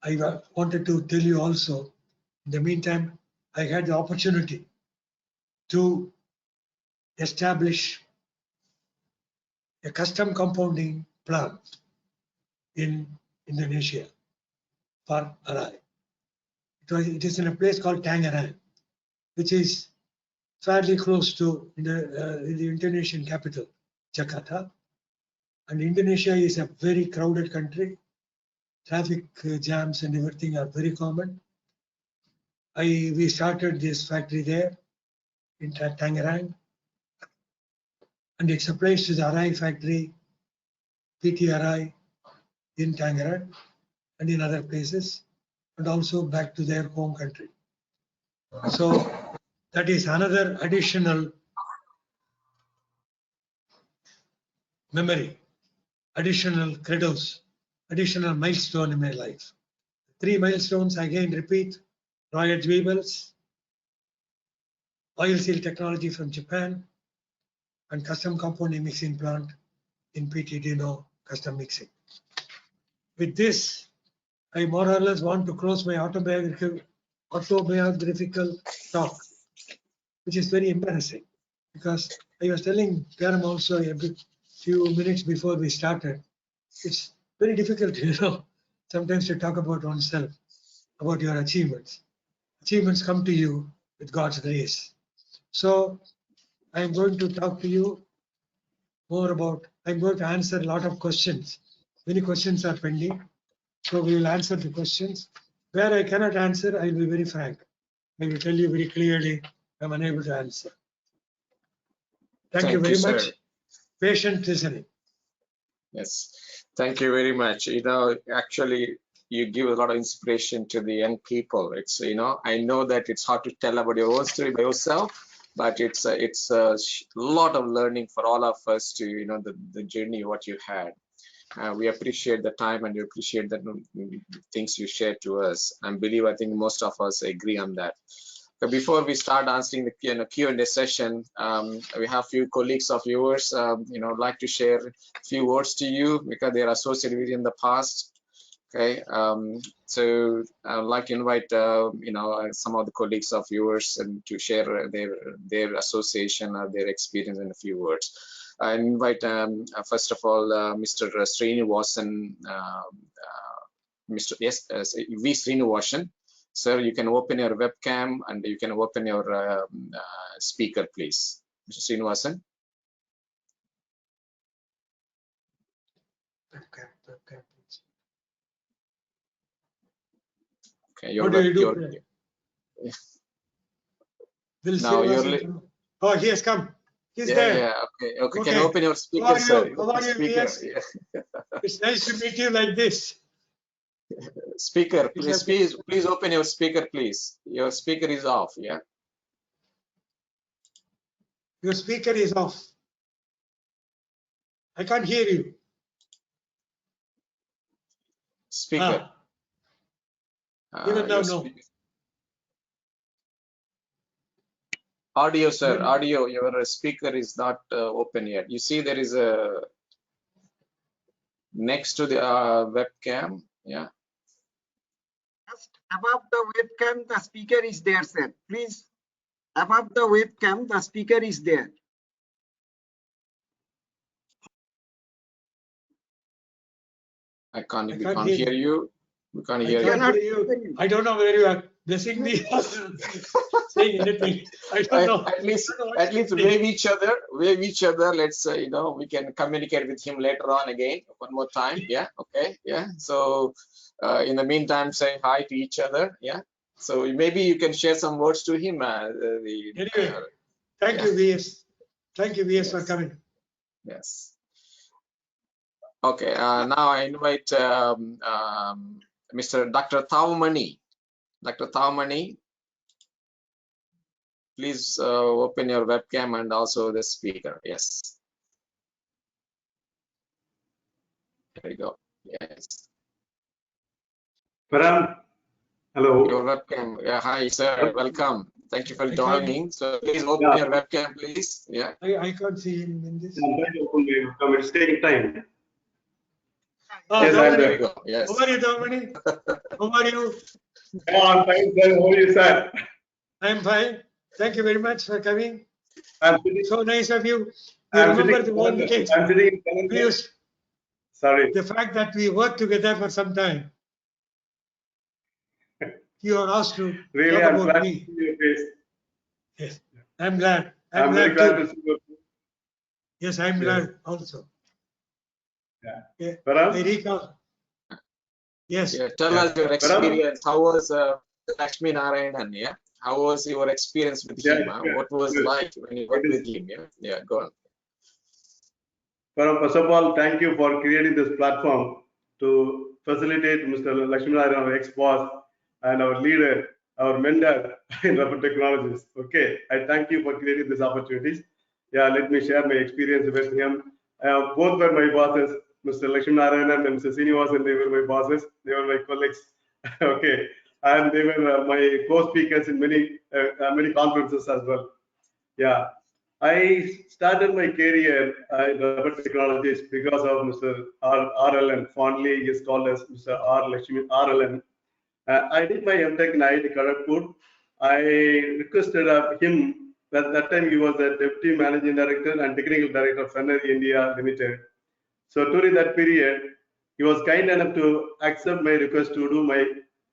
I wanted to tell you also, in the meantime, I had the opportunity to establish a custom compounding plant in Indonesia for Arai. It is in a place called Tangerang, which is fairly close to the Indonesian capital, Jakarta. And Indonesia is a very crowded country. Traffic jams and everything are very common. We started this factory there in Tangerang, and it supplies to the Arai factory, PT Arai in Tangerang and in other places, and also back to their home country. So that is another additional memory, additional credos, additional milestone in my life. 3 milestones again repeat: Royal Weevils, oil seal technology from Japan, and custom compounding mixing plant in PT Dino custom mixing. With this, I more or less want to close my autobiographical talk, which is very embarrassing, because I was telling Karam also a few minutes before we started, it's very difficult, sometimes to talk about oneself, about your achievements. Achievements come to you with God's grace. So I'm going to talk to you more about, I'm going to answer a lot of questions. Many questions are pending. So we will answer the questions. Where I cannot answer, I will be very frank. I will tell you very clearly I'm unable to answer. Thank you very much. Sir. Patient listening. Yes, thank you very much. Actually, you give a lot of inspiration to the young people. It's, I know that it's hard to tell about your own story by yourself, but it's a lot of learning for all of us to, the journey what you had. We appreciate the time and we appreciate the things you shared to us. And I think most of us agree on that. But before we start answering the Q&A session, we have a few colleagues of yours, like to share a few words to you because they are associated with you in the past. Okay, so I'd like to invite some of the colleagues of yours and to share their association or their experience in a few words. I invite first of all Mr. Srinivasan, V. Srinivasan. Sir, you can open your webcam and you can open your speaker, please. Mr. Srinivasan. Okay, what do you do? Now oh, he has come. He's there. Yeah, okay. Can you open your speaker, How are you? sir? How are you? Speaker. Yeah. It's nice to meet you like this. Speaker, please open your speaker, please. Your speaker is off, yeah. Your speaker is off. I can't hear you. Speaker. Even now, no. Audio, sir. Audio. Your speaker is not open yet. You see, there is a next to the webcam. Yeah. Just above the webcam, the speaker is there, sir. Please, above the webcam, the speaker is there. We can't hear you. We can't hear you. I don't know where you are blessing me or saying anything. I don't know. At least wave each other. Let's we can communicate with him later on again one more time. Yeah. Okay. Yeah. So in the meantime, say hi to each other. Yeah. So maybe you can share some words to him. Anyway, thank you, VS. Thank you, VS, for coming. Yes. Okay. Now I invite Mr. Dr. Thaumani. Dr. Thaumani, please open your webcam and also the speaker. Yes. There you go. Yes. Param, hello. Your webcam. Yeah, hi, sir. Welcome. Thank you for I can't- joining. So please open your webcam, please. Yeah. I can't see him in this. I'm trying to open my webcam. It's taking time. Oh, Yes, I'm Dominic. There there. we go. Yes. How are you, Dominic? How are you? Yeah, I'm fine, sir. How are you, sir? I'm fine. Thank you very much for coming. I'm sitting. So nice of you. You I'm remember sitting. the old days. I'm sitting in Fenner. We used Sorry. the fact that we worked together for some time. You are asked to Really, talk I'm about glad to me. see your face. Yes, I'm glad. I'm very glad to see you. Yes, I'm Yes. glad also. Yeah. Yeah, Param? I recall. Yes. Yeah. Tell Yeah. us your Param? experience. How was Lakshminarayanan? Yeah. How was your experience with Yeah, him? yeah. What was Good. like when you It worked is. with him? Yeah. Yeah. Go on. Param, first of all, thank you for creating this platform to facilitate Mr. Lakshminarayanan, our ex-boss, and our leader, our mentor in Rubber Technologists. Okay, I thank you for creating these opportunities. Yeah, let me share my experience with him. Both were my bosses, Mr. Lakshminarayanan and Mr. Srinivasan. They were my bosses. They were my colleagues. Okay, and they were my co-speakers in many conferences as well. Yeah, I started my career in Rubber Technologies because of Mr. RLN. Fondly, he is called as Mr. RLN. I did my MTech in IIT Kharagpur. I requested of him. At that time, he was the Deputy Managing Director and Technical Director of Fenner India Limited. So during that period, he was kind enough to accept my request to do my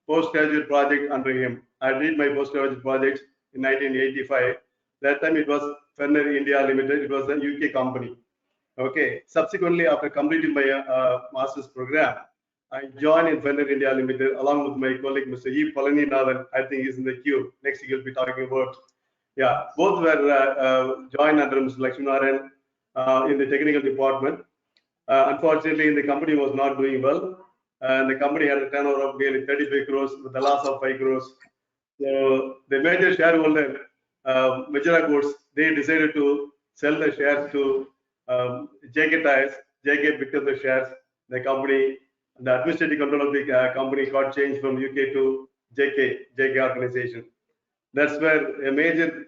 postgraduate project under him. I did my postgraduate project in 1985. That time it was Fenner India Limited. It was a UK company. Okay. Subsequently, after completing my master's program, I joined in Fenner India Limited along with my colleague Mr. E. Palaninathan. I think he's in the queue. Next, he'll be talking about. Yeah, both were joined under Mr. Lakshminarayanan in the technical department. Unfortunately, the company was not doing well, and the company had a turnover of nearly 35 crores with a loss of 5 crores. So the major shareholder, Majora Goods, they decided to sell the shares to JK Tires. JK picked up the shares. The company, the administrative control of the company got changed from UK to JK organization. That's where a major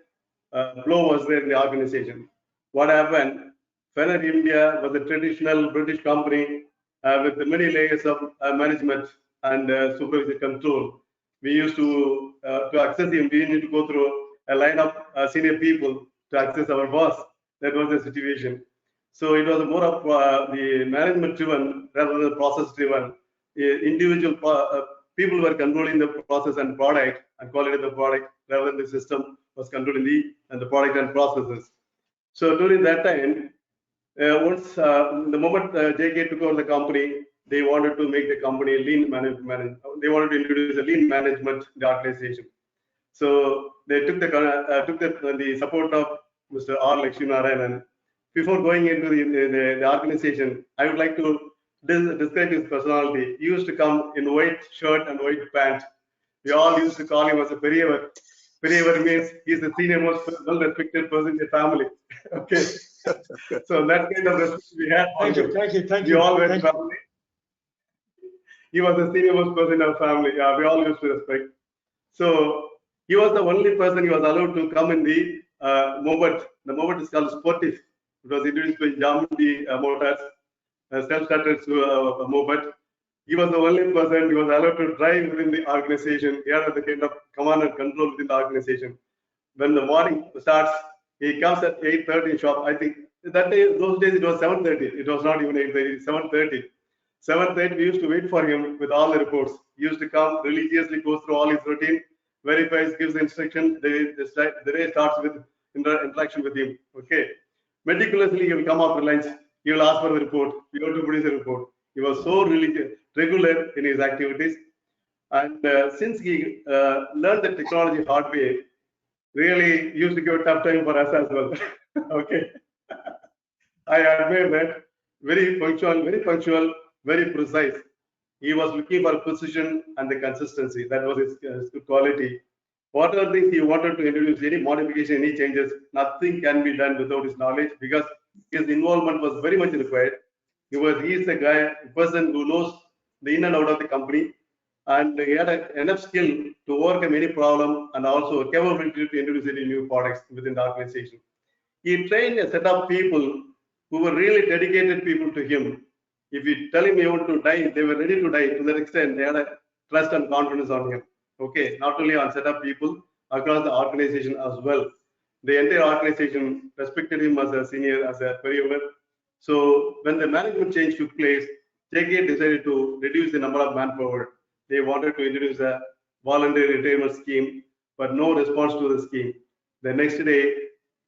blow was there in the organization. What happened? Fenner India was a traditional British company with many layers of management and supervisory control. We used to access him, we need to go through a line of senior people to access our boss. That was the situation. So it was more of the management driven rather than process driven. Individual people were controlling the process and product and quality of the product rather than the system was controlling the product and processes. So during that time, once the moment JK took over the company, they wanted to make the company lean management. They wanted to introduce a lean management in the organization. So they took the support of Mr. R. Lakshminarayanan. Before going into the organization, I would like to describe his personality. He used to come in white shirt and white pants. We all used to call him as a Periyar. Periyar means he's the senior most well-respected person in the family. Okay. So that kind of respect we had. Thank you. Thank you. Thank We you. all were Thank family. He was the senior most person in our family. Yeah, we all used to respect. So he was the only person he was allowed to come in the Moped. The Moped is called Sportif. It was introduced by Jamdi Motors, self-started Moped. He was the only person he was allowed to drive within the organization. He had the kind of command and control within the organization. When the morning starts, he comes at 8:30 shop. I think that day, those days it was 7:30. It was not even 8:30, 7:30. 7:30, we used to wait for him with all the reports. He used to come religiously, goes through all his routine, verifies, gives the instruction. The day starts with interaction with him. Okay. Meticulously, he will come after lunch. He will ask for the report. We have to produce a report. He was so regular in his activities. And since he learned the technology hard way, really used to give a tough time for us as well. Okay. I admire that. Very punctual, very precise. He was looking for precision and the consistency. That was his good quality. Whatever things he wanted to introduce, any modification, any changes, nothing can be done without his knowledge because his involvement was very much required. He is the guy, person who knows the in and out of the company. and he had enough skill to overcome any problem and also capability to introduce any new products within the organization. He trained a set of people who were really dedicated people to him. If you tell him you want to die, they were ready to die. To that extent, they had a trust and confidence on him. Okay, not only on set of people across the organization as well. The entire organization respected him as a senior, as a peer. So when the management change took place, JK decided to reduce the number of manpower. They wanted to introduce a voluntary retirement scheme, but no response to the scheme. The next day,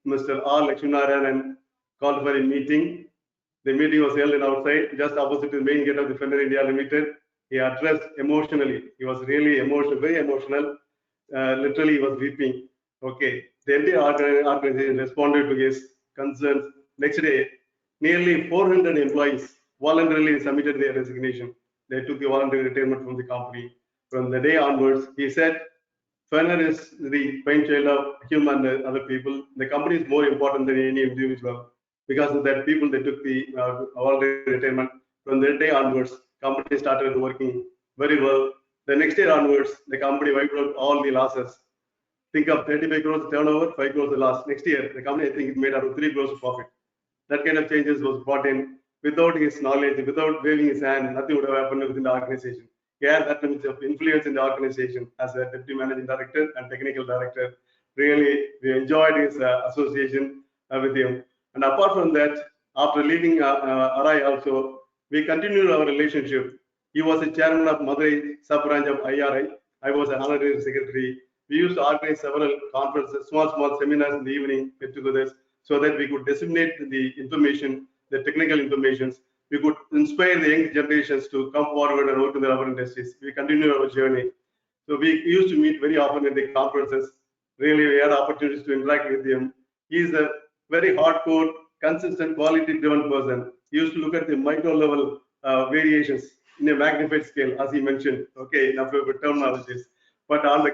Mr. R. Lakshminarayanan called for a meeting. The meeting was held in outside, just opposite the main gate of the Fenner India Limited. He addressed emotionally. He was really emotional, very emotional. Literally, he was weeping. Okay, the entire organization responded to his concerns. Next day, nearly 400 employees voluntarily submitted their resignation. They took a voluntary retirement from the company. From the day onwards, he said, Fenner is the brainchild of him and other people. The company is more important than any individual. Because of that, people they took the voluntary retirement. From that day onwards, company started working very well. The next year onwards, the company wiped out all the losses. Think of 35 crores turnover, 5 crores the loss. Next year, the company I think it made out of 3 crores of profit. That kind of changes was brought in without his knowledge, without waving his hand. Nothing would have happened within the organization. He had that much of influence in the organization as a deputy managing director and technical director. Really, we enjoyed his association with him. And apart from that, after leaving Arai also, we continued our relationship. He was the chairman of Madurai sub-branch of IRI. I was an honorary secretary. We used to organize several conferences, small seminars in the evening, get-togethers, so that we could disseminate the information, the technical informations. We could inspire the young generations to come forward and work in the rubber industries. We continue our journey. So we used to meet very often in the conferences. Really, we had opportunities to interact with him. He is a very hardcore, consistent, quality-driven person. He used to look at the micro level variations in a magnified scale, as he mentioned. Okay, enough of terminologies. But on the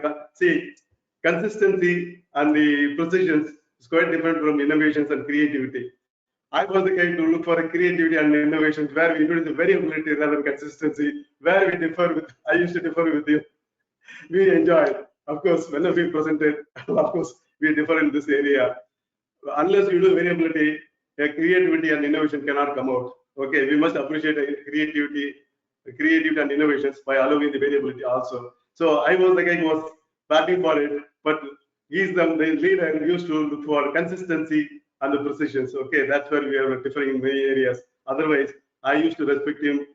consistency and the precisions is quite different from innovations and creativity. I was the guy to look for a creativity and innovations where we introduce the variability rather than consistency, where we differ with, I used to differ with you. We enjoyed. Of course, whenever we presented, of course, we differ in this area. Unless you do variability, creativity and innovation cannot come out. Okay, we must appreciate creativity and innovations by allowing the variability also. So I was the guy who was batting for it, but he's the leader and used to look for consistency and the precisions. Okay, that's where we are differing in many areas. Otherwise, I used to respect him.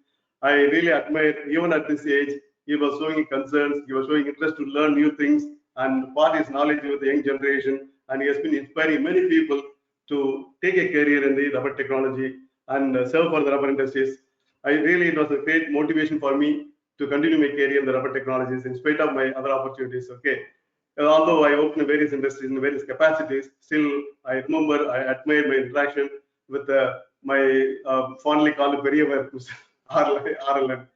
I really admire, even at this age, he was showing concerns, he was showing interest to learn new things and part his knowledge with the young generation. And he has been inspiring many people to take a career in the rubber technology and serve for the rubber industries. It was a great motivation for me to continue my career in the rubber technologies in spite of my other opportunities. Okay. Although I worked in various industries in various capacities, still I remember, I admire my interaction with my fondly called Periyavar, Mr. RLN.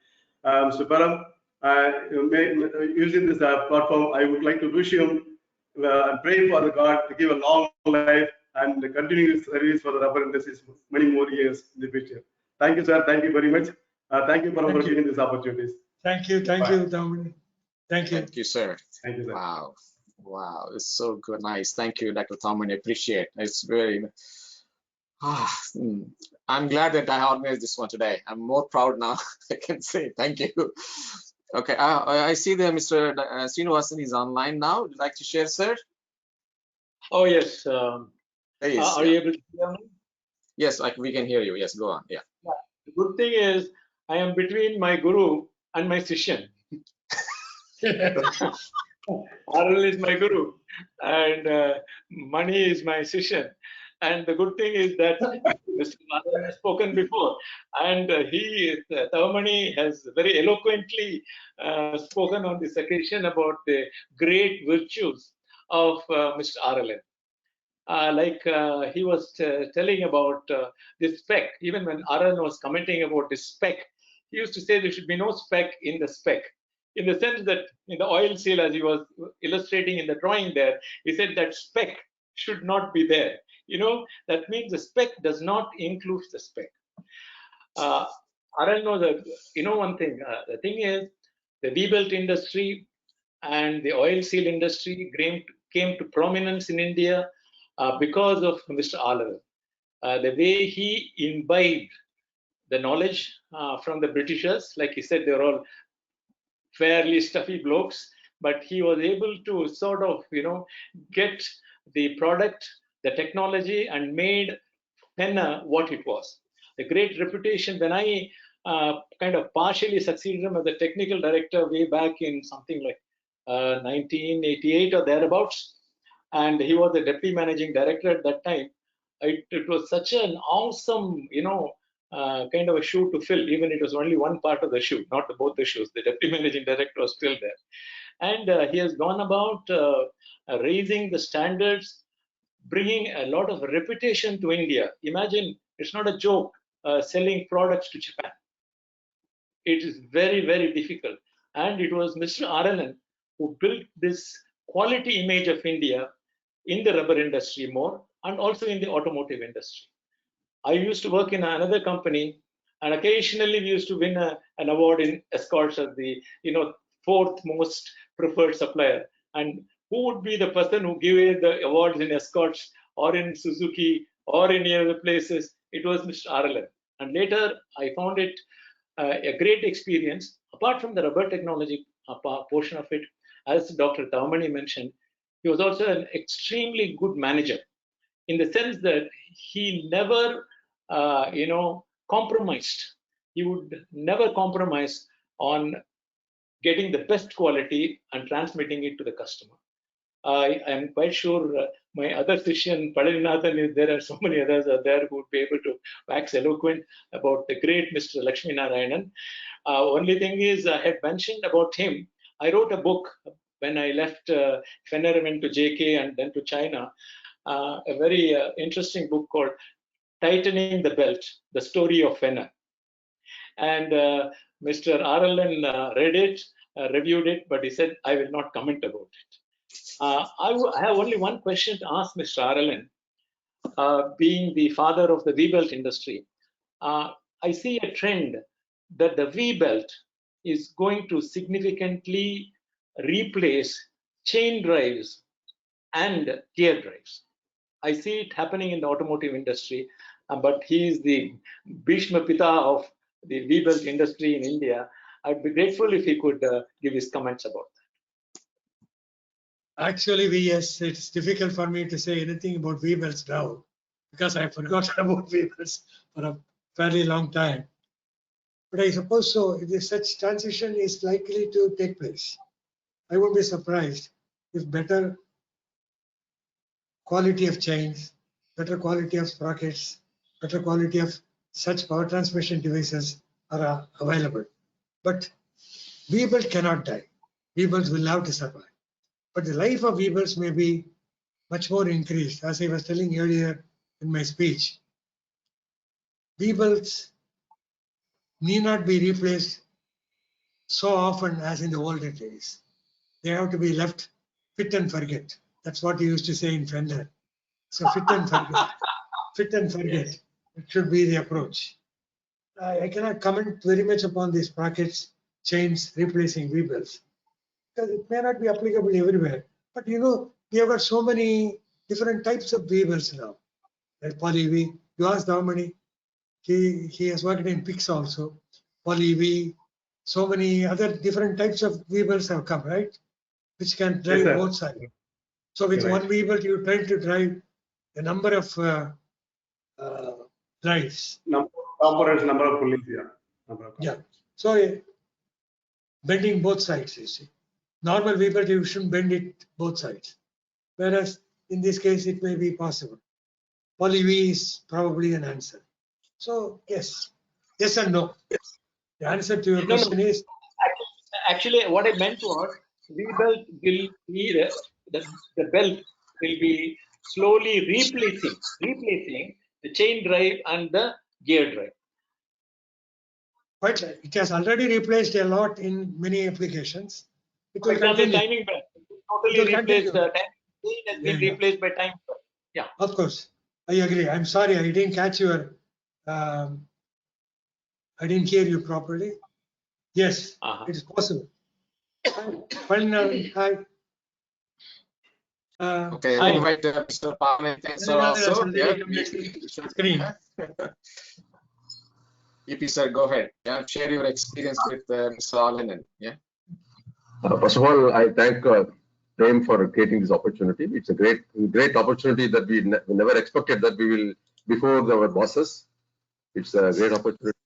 Mr. Param, using this platform, I would like to wish him and pray for the God to give a long life and continue his service for the rubber industries many more years in the future. Thank you, sir. Thank you very much. Thank you, Param, for giving these opportunities. Thank you, Dominic. Thank you. Thank you, sir. Thank you, sir. Wow, it's so good, nice. Thank you, Dr. Thoman. I appreciate it. It's very. I'm glad that I organized this one today. I'm more proud now. I can say thank you. Okay, I see that Mr. Srinivasan is online now. Would you like to share, sir? Oh, yes. Please, are you able to hear me? Yes, we can hear you. Yes, go on. Yeah. The good thing is, I am between my guru and my sishan. RL is my guru, and Mani is my sishan. And the good thing is that Mr. Narayanan has spoken before, and Thavamani has very eloquently spoken on this occasion about the great virtues of Mr. RLN. He was telling about this spec. Even when RLN was commenting about this spec, he used to say there should be no spec in the spec. In the sense that in the oil seal, as he was illustrating in the drawing there, he said that spec should not be there. You know, that means the spec does not include the spec. RL knows that, you know, one thing, the thing is, the V-belt industry and the oil seal industry came to prominence in India because of Mr. Oliver. The way he imbibed the knowledge from the Britishers, like he said, they're all fairly stuffy blokes, but he was able to sort of, get the product, the technology, and made Fenner what it was. The great reputation. When I kind of partially succeeded him as a technical director way back in something like 1988 or thereabouts, and he was the deputy managing director at that time. It was such an awesome, kind of a shoe to fill. Even it was only one part of the shoe, not both the shoes. The deputy managing director was still there, and he has gone about raising the standards, bringing a lot of reputation to India. Imagine, it's not a joke selling products to Japan. It is very, very difficult. And it was Mr. Narayanan who built this quality image of India in the rubber industry more, and also in the automotive industry. I used to work in another company, and occasionally we used to win an award in Escorts as the fourth most preferred supplier. And who would be the person who gave the awards in Escorts or in Suzuki or in any other places? It was Mr. Narayanan. And later I found it a great experience. Apart from the rubber technology portion of it, as Dr. Tavamani mentioned, he was also an extremely good manager, in the sense that he never, compromised. He would never compromise on getting the best quality and transmitting it to the customer. I am quite sure my other Sishan, Padalinathan, there are so many others are there who would be able to wax eloquent about the great Mr. Lakshminarayanan. Only thing is, I had mentioned about him. I wrote a book when I left Fenner, went to JK and then to China. A very interesting book called Tightening the Belt, the Story of Fenner. And Mr. Narayanan read it, reviewed it, but he said, I will not comment about it. I have only one question to ask Mr. Narayanan. Being the father of the V-belt industry, I see a trend that the V-belt is going to significantly replace chain drives and gear drives. I see it happening in the automotive industry, but he is the Bhishma Pita of the V-belt industry in India. I'd be grateful if he could give his comments about that. Actually, yes, it's difficult for me to say anything about V-belts now, because I forgot about V-belts for a fairly long time. But I suppose so. If such transition is likely to take place, I won't be surprised if better quality of chains, better quality of sprockets, better quality of such power transmission devices are available. But V-belt cannot die. V-belts will have to survive. But the life of V-belts may be much more increased. As I was telling earlier in my speech, V-belts need not be replaced so often as in the olden days. They have to be left fit and forget. That's what you used to say in Fender. So fit and forget. Fit and forget. Yes. It should be the approach. I cannot comment very much upon these sprockets, chains replacing V-belts, because it may not be applicable everywhere. But we have got so many different types of V-belts now. Like poly V. You asked how many. He has worked in PICS also. Poly V. So many other different types of V-belts have come, right? Which can drive both sides. So with one V-belt, you try to drive a number of drives. Components, number of pulleys, yeah. So bending both sides, you see. Normal V-belt, you shouldn't bend it both sides. Whereas in this case, it may be possible. Poly V is probably an answer. So yes and no. The answer to your question is actually what I meant was V-belt will be the belt will be slowly replacing the chain drive and the gear drive. But it has already replaced a lot in many applications. It For example, timing belt totally replaced. Time has been replaced by time belt. Yeah. Of course, I agree. I'm sorry, I didn't catch your. I didn't hear you properly. Yes, it is possible. Hi. Okay, Hi. invite Mr. Parnithan sir also. Yeah, Screen. EP sir, go ahead. Yeah, share your experience with Mr. Alanan. Yeah. First of all, I thank Prem for creating this opportunity. It's a great opportunity that we never expected that we will before our bosses. It's a great opportunity.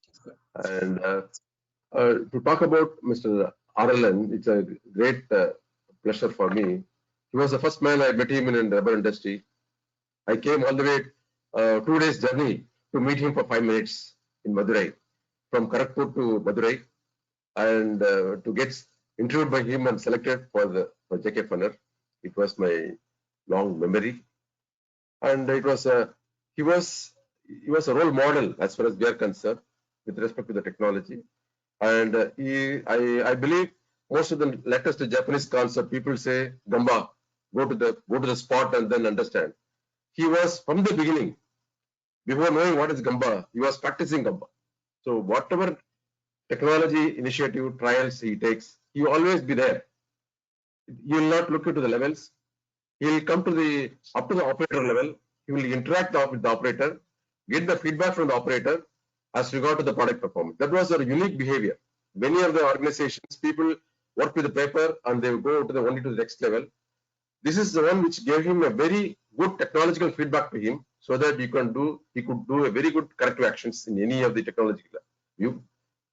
And to talk about Mr. Aralan, it's a great pleasure for me. He was the first man I met him in the rubber industry. I came all the way 2 days journey to meet him for 5 minutes in Madurai, from Kharagpur to Madurai, and to get interviewed by him and selected for J.K. Fenner. It was my long memory, and it was he was a role model as far as we are concerned with respect to the technology. And I believe most of the latest Japanese concept, people say Gamba, go to the spot and then understand. He was from the beginning, before knowing what is Gamba, he was practicing Gamba. So whatever technology initiative trials he takes, he will always be there. He will not look into the levels. He will come to up to the operator level. He will interact with the operator, get the feedback from the operator as regard to the product performance. That was a unique behavior. Many of the organizations, people work with the paper and they go only to the next level. This is the one which gave him a very good technological feedback to him, so that he could do a very good corrective actions in any of the technological view.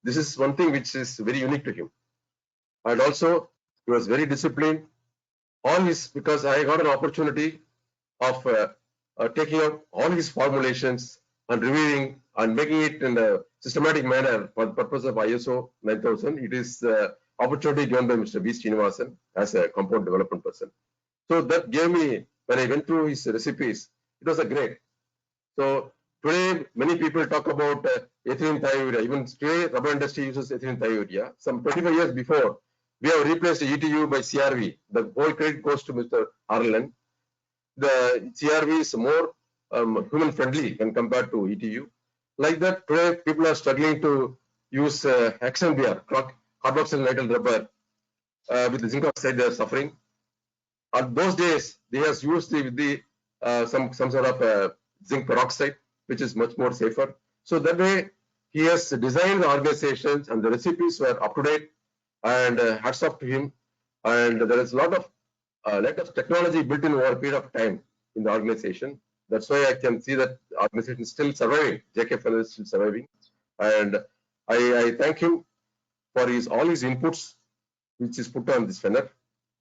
This is one thing which is very unique to him. And also, he was very disciplined. Because I got an opportunity of taking up all his formulations and reviewing and making it in a systematic manner for the purpose of ISO 9000. It is opportunity given by Mr. V. Srinivasan as a compound development person. So that gave me, when I went through his recipes, it was a great. So today, many people talk about ethylene thiourea. Even today, rubber industry uses ethylene thiourea. Some 25 years before, we have replaced ETU by CRV. The whole credit goes to Mr. Arlen. The CRV is more human friendly when compared to ETU. Like that, today people are struggling to use XNBR, carboxyl nitrile rubber, with the zinc oxide. They are suffering. On those days, they have used some sort of zinc peroxide, which is much more safer. So that way, he has designed the organizations, and the recipes were up to date. And hats off to him. And there is a lot of technology built in over a period of time in the organization. That's why I can see that the organization is still surviving. JK Fenner is still surviving. And I thank him for all his inputs, which is put on this Fenner.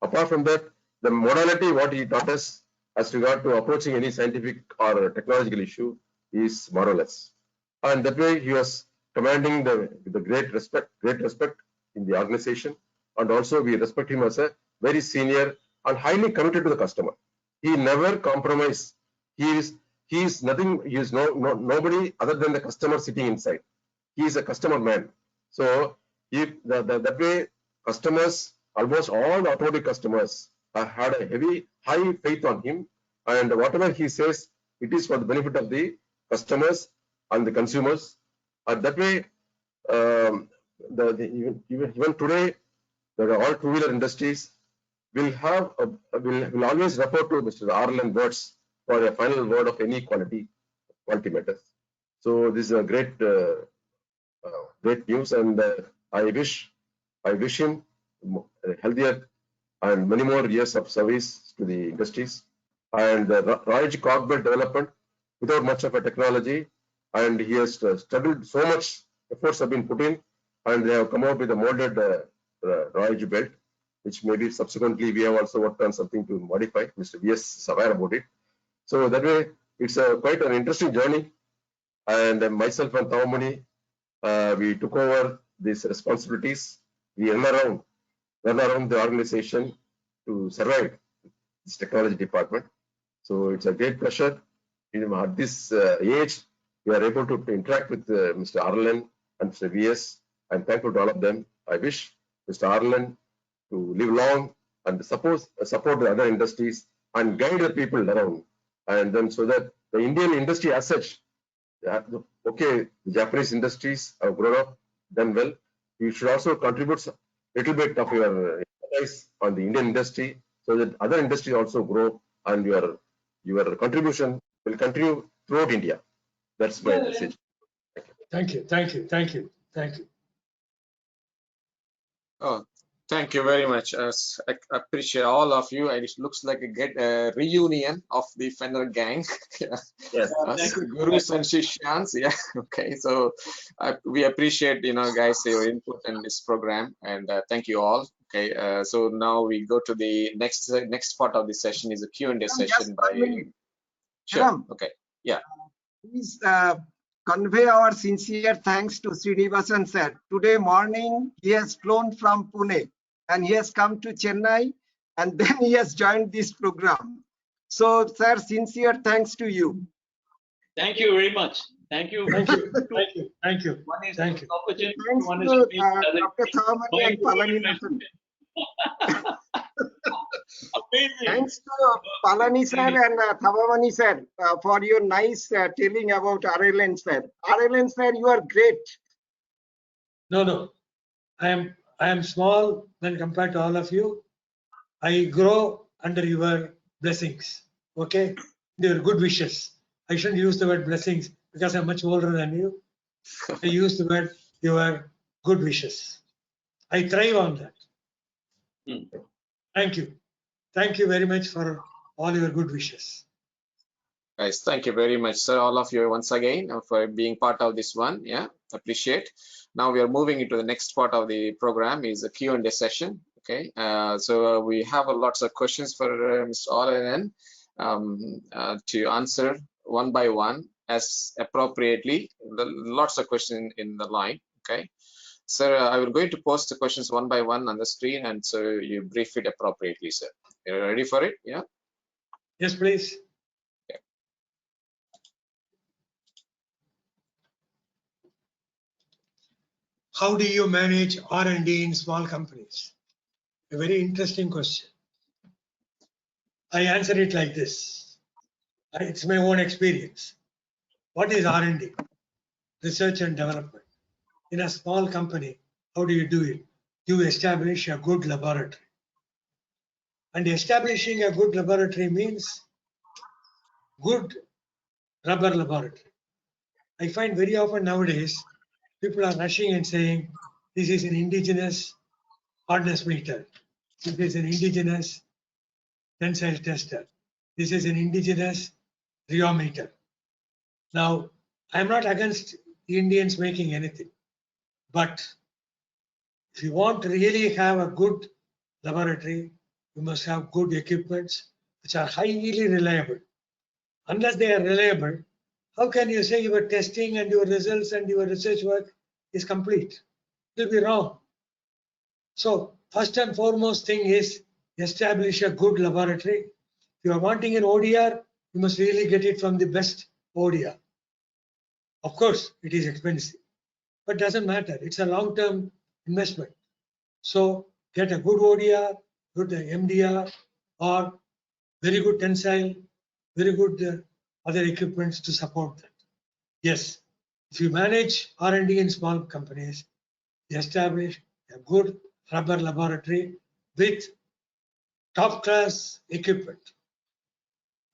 Apart from that, the modality, what he taught us as regard to approaching any scientific or technological issue is marvelous. And that way, he was commanding the great respect in the organization. And also, we respect him as a very senior and highly committed to the customer. He never compromised. He is nothing. He is nobody other than the customer sitting inside. He is a customer man. So that way, customers, almost all the automotive customers, had a high faith on him. And whatever he says, it is for the benefit of the customers and the consumers. And that way, even today, all two-wheeler industries will always refer to Mr. Arlen words for a final word of any quality matters. So this is a great news, and I wish him healthier and many more years of service to the industries. And Raj cockpit development without much of a technology, and he has struggled so much. Efforts have been put in, and they have come out with a molded Raj belt, which maybe subsequently we have also worked on something to modify. Mr. V.S. is aware about it. So that way, it's quite an interesting journey. And myself and Thavamani, we took over these responsibilities. We run around the organization to survive this technology department. So it's a great pleasure. At this age, we are able to interact with Mr. Arlen and Mr. V.S. I'm thankful to all of them. I wish Mr. Arlen to live long and support the other industries and guide the people around. And then so that the Indian industry as such, okay, the Japanese industries have grown up, done well. You should also contribute a little bit of your capitalize on the Indian industry so that other industries also grow and your contribution will continue throughout India. That's my message. Thank you. Thank you. Thank you. Thank you. Oh, thank you very much. I appreciate all of you. And it looks like a reunion of the Fenner gang. Yes. Thank you. Gurus and Shishyans. Yeah. Okay. So we appreciate, guys, your input in this program, and thank you all. Okay. So now we go to the next part of the session is a Q&A session by. Sure. Madam, Okay. Yeah. please convey our sincere thanks to Srinivasan sir. Today morning, he has flown from Pune and he has come to Chennai and then he has joined this program. So, sir, sincere thanks to you. Thank you very much. Thank you. Thank you. Thank you. Thank you. One is Thank you. opportunity, Thanks one to is to meet Dr. Thavamani and Palani. Amazing. Thanks to Palani sir and Thavamani sir for your nice telling about RLN sir. RLN sir, you are great. No. I am small when compared to all of you. I grow under your blessings. Okay? Your good wishes. I shouldn't use the word blessings because I'm much older than you. I use the word your good wishes. I thrive on that. Thank you. Thank you very much for all your good wishes. Guys, thank you very much, sir, all of you once again for being part of this one. Yeah, appreciate. Now we are moving into the next part of the program is a Q&A session. Okay, so we have lots of questions for Mr. Narayanan to answer one by one as appropriately. Lots of questions in the line. Okay, sir, I will going to post the questions one by one on the screen, and so you brief it appropriately, sir. Are you ready for it? Yeah. Yes, please. How do you manage R&D in small companies? A very interesting question. I answer it like this. It's my own experience. What is R&D? Research and development. In a small company, how do you do it? You establish a good laboratory. And establishing a good laboratory means good rubber laboratory. I find very often nowadays, people are rushing and saying, this is an indigenous hardness meter. This is an indigenous tensile tester. This is an indigenous rheometer. Now, I'm not against Indians making anything, but if you want to really have a good laboratory, you must have good equipments which are highly reliable. Unless they are reliable, how can you say your testing and your results and your research work is complete? It will be wrong. So first and foremost thing is establish a good laboratory. If you are wanting an ODR, you must really get it from the best ODR. Of course, it is expensive, but doesn't matter. It's a long-term investment. So get a good ODR, good MDR, or very good tensile, very good other equipments to support that. Yes, if you manage R&D in small companies, establish a good rubber laboratory with top class equipment.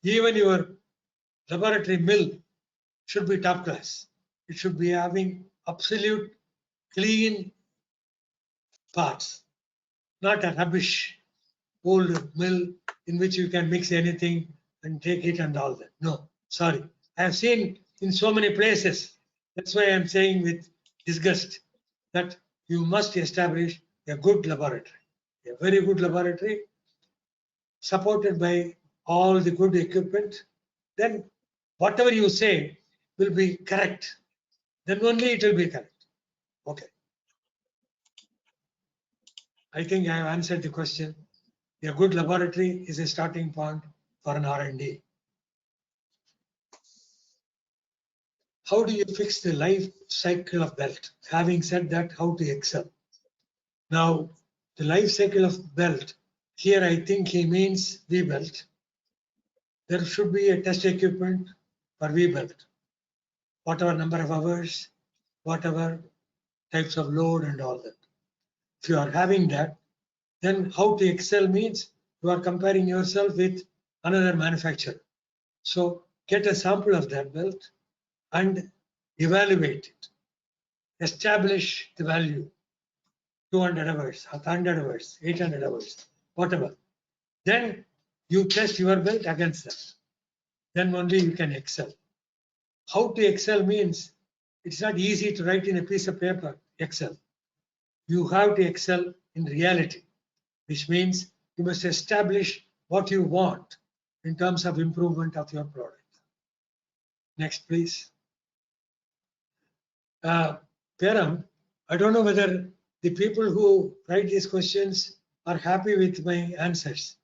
Even your laboratory mill should be top class. It should be having absolute clean parts, not a rubbish old mill in which you can mix anything and take it and all that. No, sorry. I have seen in so many places. That's why I'm saying with disgust that you must establish a good laboratory, a very good laboratory supported by all the good equipment. Then whatever you say will be correct. Then only it will be correct. Okay. I think I have answered the question. A good laboratory is a starting point for an R&D. How do you fix the life cycle of belt? Having said that, how to excel? Now, the life cycle of belt, here I think he means V-belt. There should be a test equipment for V-belt. Whatever number of hours, whatever types of load and all that. If you are having that, Then how to excel means you are comparing yourself with another manufacturer. So get a sample of that belt and evaluate it. Establish the value, 200 hours, 100 hours, 800 hours, whatever. Then you test your belt against that. Then only you can excel. How to excel means it's not easy to write in a piece of paper, excel. You have to excel in reality, which means you must establish what you want in terms of improvement of your product. Next, please. Peram, I don't know whether the people who write these questions are happy with my answers.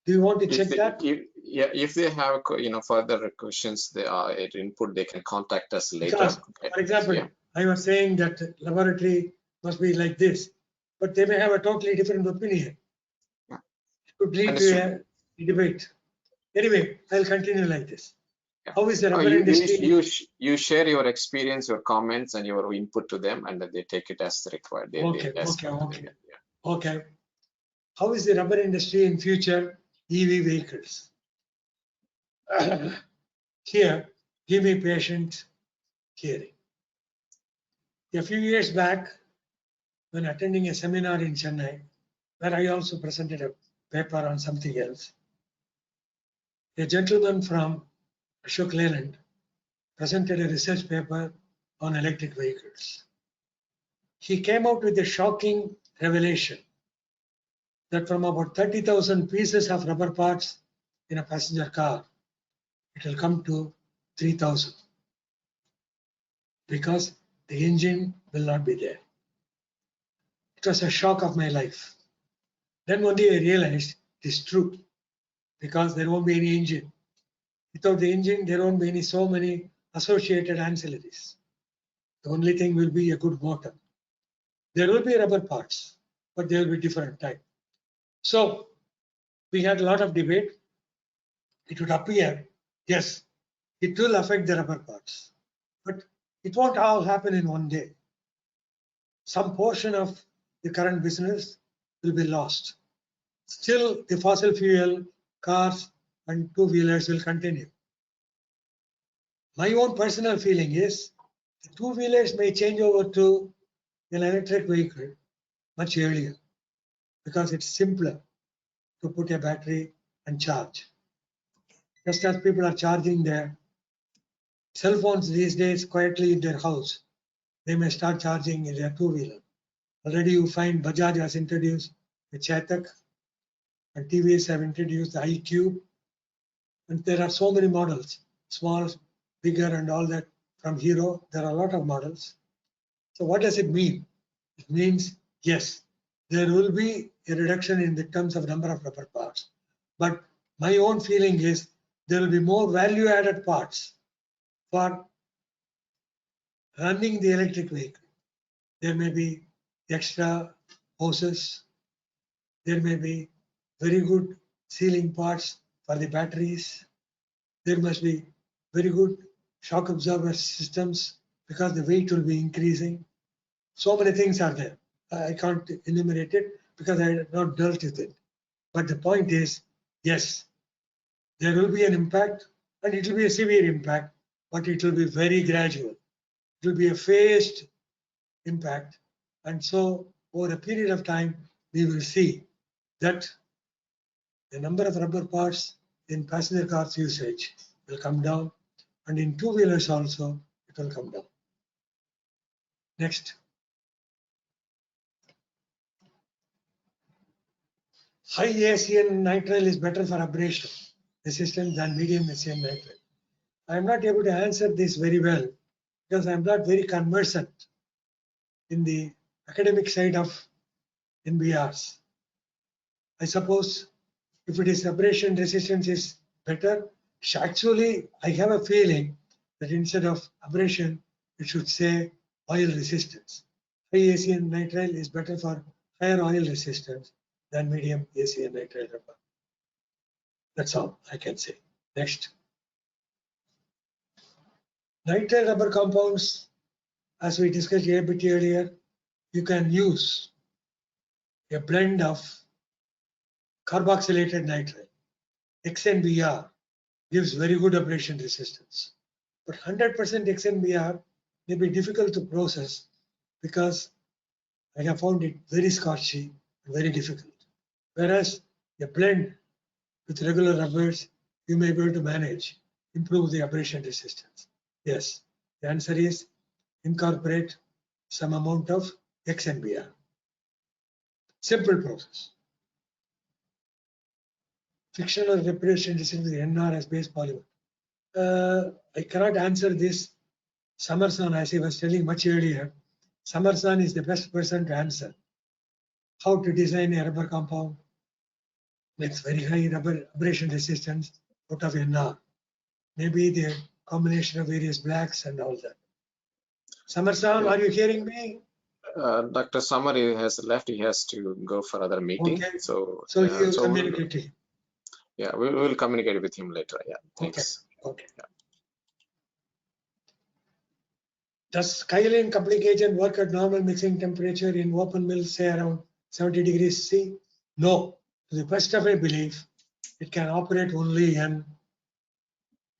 Do you want to check that? If they have further questions, they are at input, they can contact us later. Because, for example, I was saying that laboratory must be like this, but they may have a totally different opinion. It could lead to a debate. Anyway, I'll continue like this. How is the rubber industry? You share your experience, your comments, and your input to them, and they take it as required. Okay. How is the rubber industry in future EV vehicles? Here, give me patient hearing. A few years back, when attending a seminar in Chennai, where I also presented a paper on something else, a gentleman from Ashok Leyland presented a research paper on electric vehicles. He came out with a shocking revelation that from about 30,000 pieces of rubber parts in a passenger car, it will come to 3,000 because the engine will not be there. It was a shock of my life. Then one day I realized it is true because there won't be any engine. Without the engine, there won't be so many associated ancillaries. The only thing will be a good motor. There will be rubber parts, but they will be different type. So we had a lot of debate. It would appear, yes, it will affect the rubber parts, but it won't all happen in one day. Some portion of the current business will be lost. Still, the fossil fuel cars and two-wheelers will continue. My own personal feeling is the two-wheelers may change over to an electric vehicle much earlier because it's simpler to put a battery and charge. Just as people are charging their cell phones these days quietly in their house, they may start charging in their two-wheeler. Already you find Bajaj has introduced the Chetak and TVS have introduced the iQube, and there are so many models, small, bigger and all that from Hero. There are a lot of models. So what does it mean? It means, yes, there will be a reduction in the terms of number of rubber parts. But my own feeling is there will be more value-added parts for running the electric vehicle. There may be extra hoses. There may be very good sealing parts for the batteries. There must be very good shock absorber systems because the weight will be increasing. So many things are there. I can't enumerate it because I have not dealt with it. But the point is, yes, there will be an impact and it will be a severe impact, but it will be very gradual. It will be a phased impact. And so over a period of time, we will see that the number of rubber parts in passenger cars usage will come down, and in two-wheelers also, it will come down. Next. High ASEAN nitrile is better for abrasion resistance than medium ASEAN nitrile. I am not able to answer this very well because I am not very conversant in the academic side of NBRs. I suppose if it is abrasion resistance is better, actually I have a feeling that instead of abrasion, it should say oil resistance. High ASEAN nitrile is better for higher oil resistance than medium ASEAN nitrile rubber. That's all I can say. Next. Nitrile rubber compounds, as we discussed a bit earlier, you can use a blend of carboxylated nitride, XNBR, gives very good abrasion resistance. But 100% XNBR may be difficult to process because I have found it very scorchy and very difficult. Whereas a blend with regular rubbers, you may be able to manage, improve the abrasion resistance. Yes, the answer is incorporate some amount of XNBR. Simple process. Frictional abrasion resistance with NR as base polymer. I cannot answer this. Samarsan, as I was telling much earlier, Samarsan is the best person to answer. How to design a rubber compound with very high rubber abrasion resistance out of NR. Maybe the combination of various blacks and all that. Samarsan, Yeah. are you hearing me? Dr. Samari has left. He has to go for other meeting. Okay. So You communicate to him. Yeah, we will communicate with him later. Yeah, thanks. Okay. Yeah. Does scaling complication work at normal mixing temperature in open mill, say around 70 degrees C? No. To the best of my belief, it can operate only in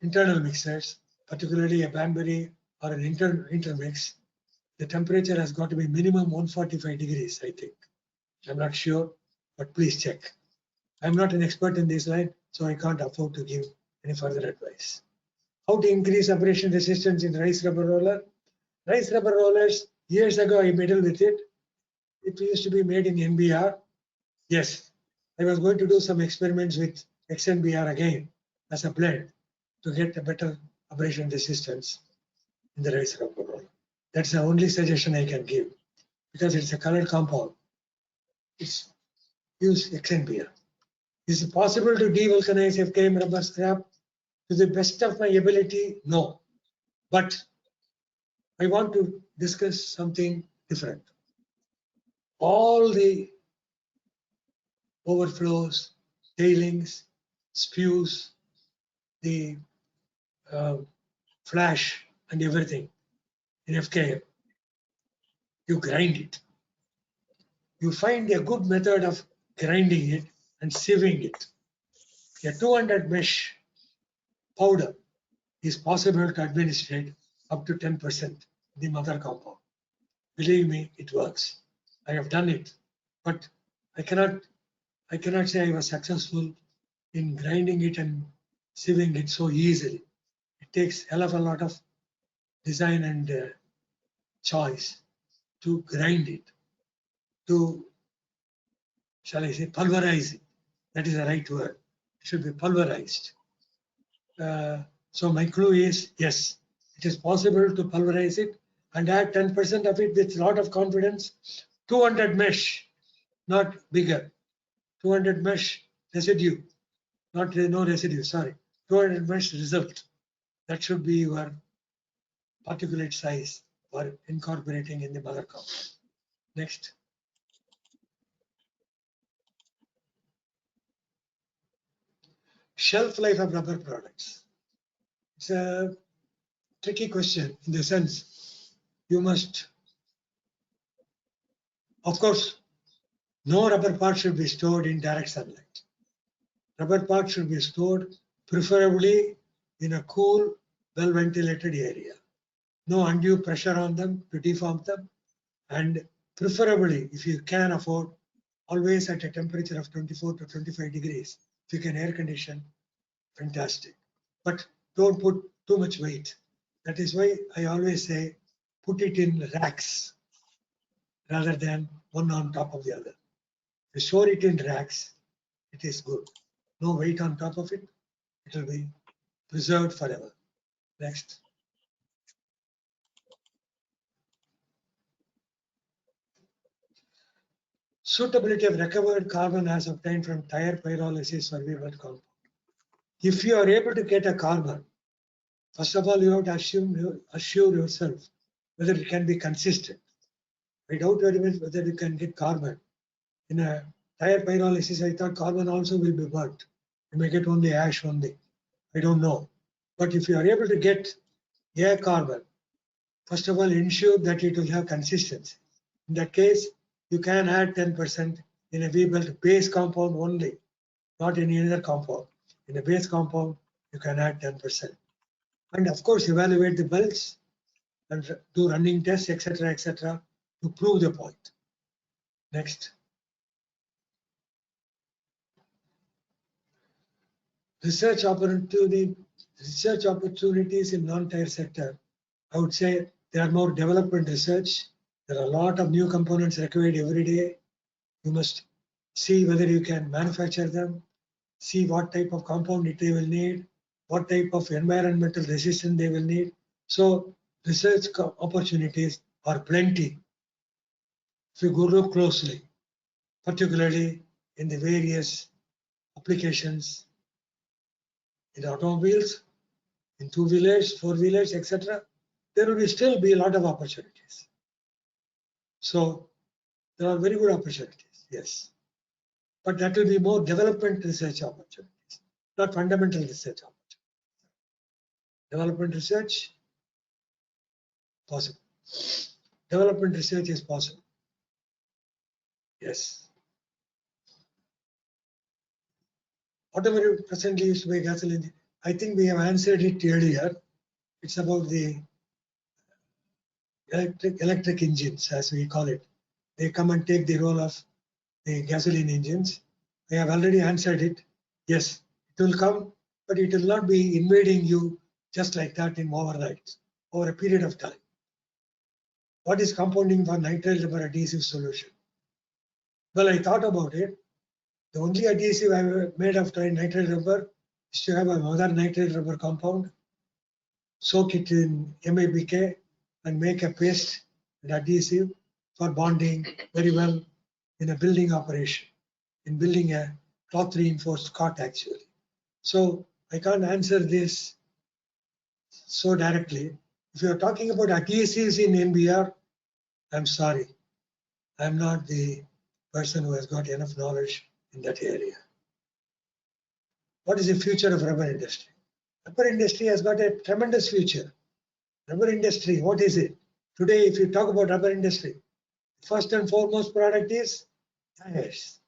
internal mixers, particularly a Banbury or an intermix. The temperature has got to be minimum 145 degrees, I think. I'm not sure, but please check. I'm not an expert in this line, so I can't afford to give any further advice. How to increase abrasion resistance in rice rubber roller? Rice rubber rollers, years ago I meddled with it. It used to be made in NBR. Yes, I was going to do some experiments with XNBR again as a blend to get a better abrasion resistance in the rice rubber roller. That's the only suggestion I can give because it's a colored compound. It's use XNBR. Is it possible to devulcanize FKM rubber scrap? To the best of my ability, no. But I want to discuss something different. All the overflows, tailings, spews, the flash and everything in FKM, you grind it. You find a good method of grinding it and sieving it. A 200 mesh powder is possible to administrate up to 10% the mother compound. Believe me, it works. I have done it, but I cannot say I was successful in grinding it and sieving it so easily. It takes a hell of a lot of design and choice to grind it, to, shall I say, pulverize it. That is the right word. It should be pulverized. So my clue is, yes, it is possible to pulverize it and add 10% of it with a lot of confidence. 200 mesh, not bigger. 200 mesh residue, not no residue, sorry. 200 mesh result. That should be your particulate size for incorporating in the mother compound. Next. Shelf life of rubber products. It's a tricky question in the sense you must, of course, no rubber part should be stored in direct sunlight. Rubber parts should be stored preferably in a cool, well-ventilated area. No undue pressure on them to deform them, and preferably, if you can afford, always at a temperature of 24 to 25 degrees. If you can air condition, fantastic. But don't put too much weight. That is why I always say put it in racks rather than one on top of the other. If you store it in racks, it is good. No weight on top of it, it will be preserved forever. Next. Suitability of recovered carbon as obtained from tire pyrolysis or weaver compound. If you are able to get a carbon, first of all, you have to assure yourself whether it can be consistent. I doubt very much whether you can get carbon. In a tire pyrolysis, I thought carbon also will be burnt. You may get only ash only. I don't know. But if you are able to get a carbon, first of all, ensure that it will have consistency. In that case, you can add 10% in a V-belt base compound only, not in any other compound. In a base compound, you can add 10%. And of course, evaluate the belts and do running tests, etc., to prove the point. Next. Research opportunities in non-tire sector. I would say there are more development research. There are a lot of new components required every day. You must see whether you can manufacture them, see what type of compound they will need, what type of environmental resistance they will need. So research opportunities are plenty if you go look closely, particularly in the various applications in automobiles, in two-wheelers, four-wheelers, etc. There will still be a lot of opportunities. So there are very good opportunities, yes. But that will be more development research opportunities, not fundamental research opportunities. Development research, possible. Development research is possible. Yes. Automotive presently used to be gasoline. I think we have answered it earlier. It's about the electric engines, as we call it. They come and take the role of the gasoline engines. I have already answered it. Yes, it will come, but it will not be invading you just like that in overnight, over a period of time. What is compounding for nitrile rubber adhesive solution? Well, I thought about it. The only adhesive I made of nitrile rubber is to have another nitrile rubber compound, soak it in MABK, and make a paste and adhesive for bonding very well in a building operation, in building a cloth reinforced cot actually. So I can't answer this so directly. If you are talking about adhesives in NBR, I'm sorry. I'm not the person who has got enough knowledge in that area. What is the future of rubber industry? Rubber industry has got a tremendous future. Rubber industry, what is it? Today, if you talk about rubber industry, first and foremost product is tires,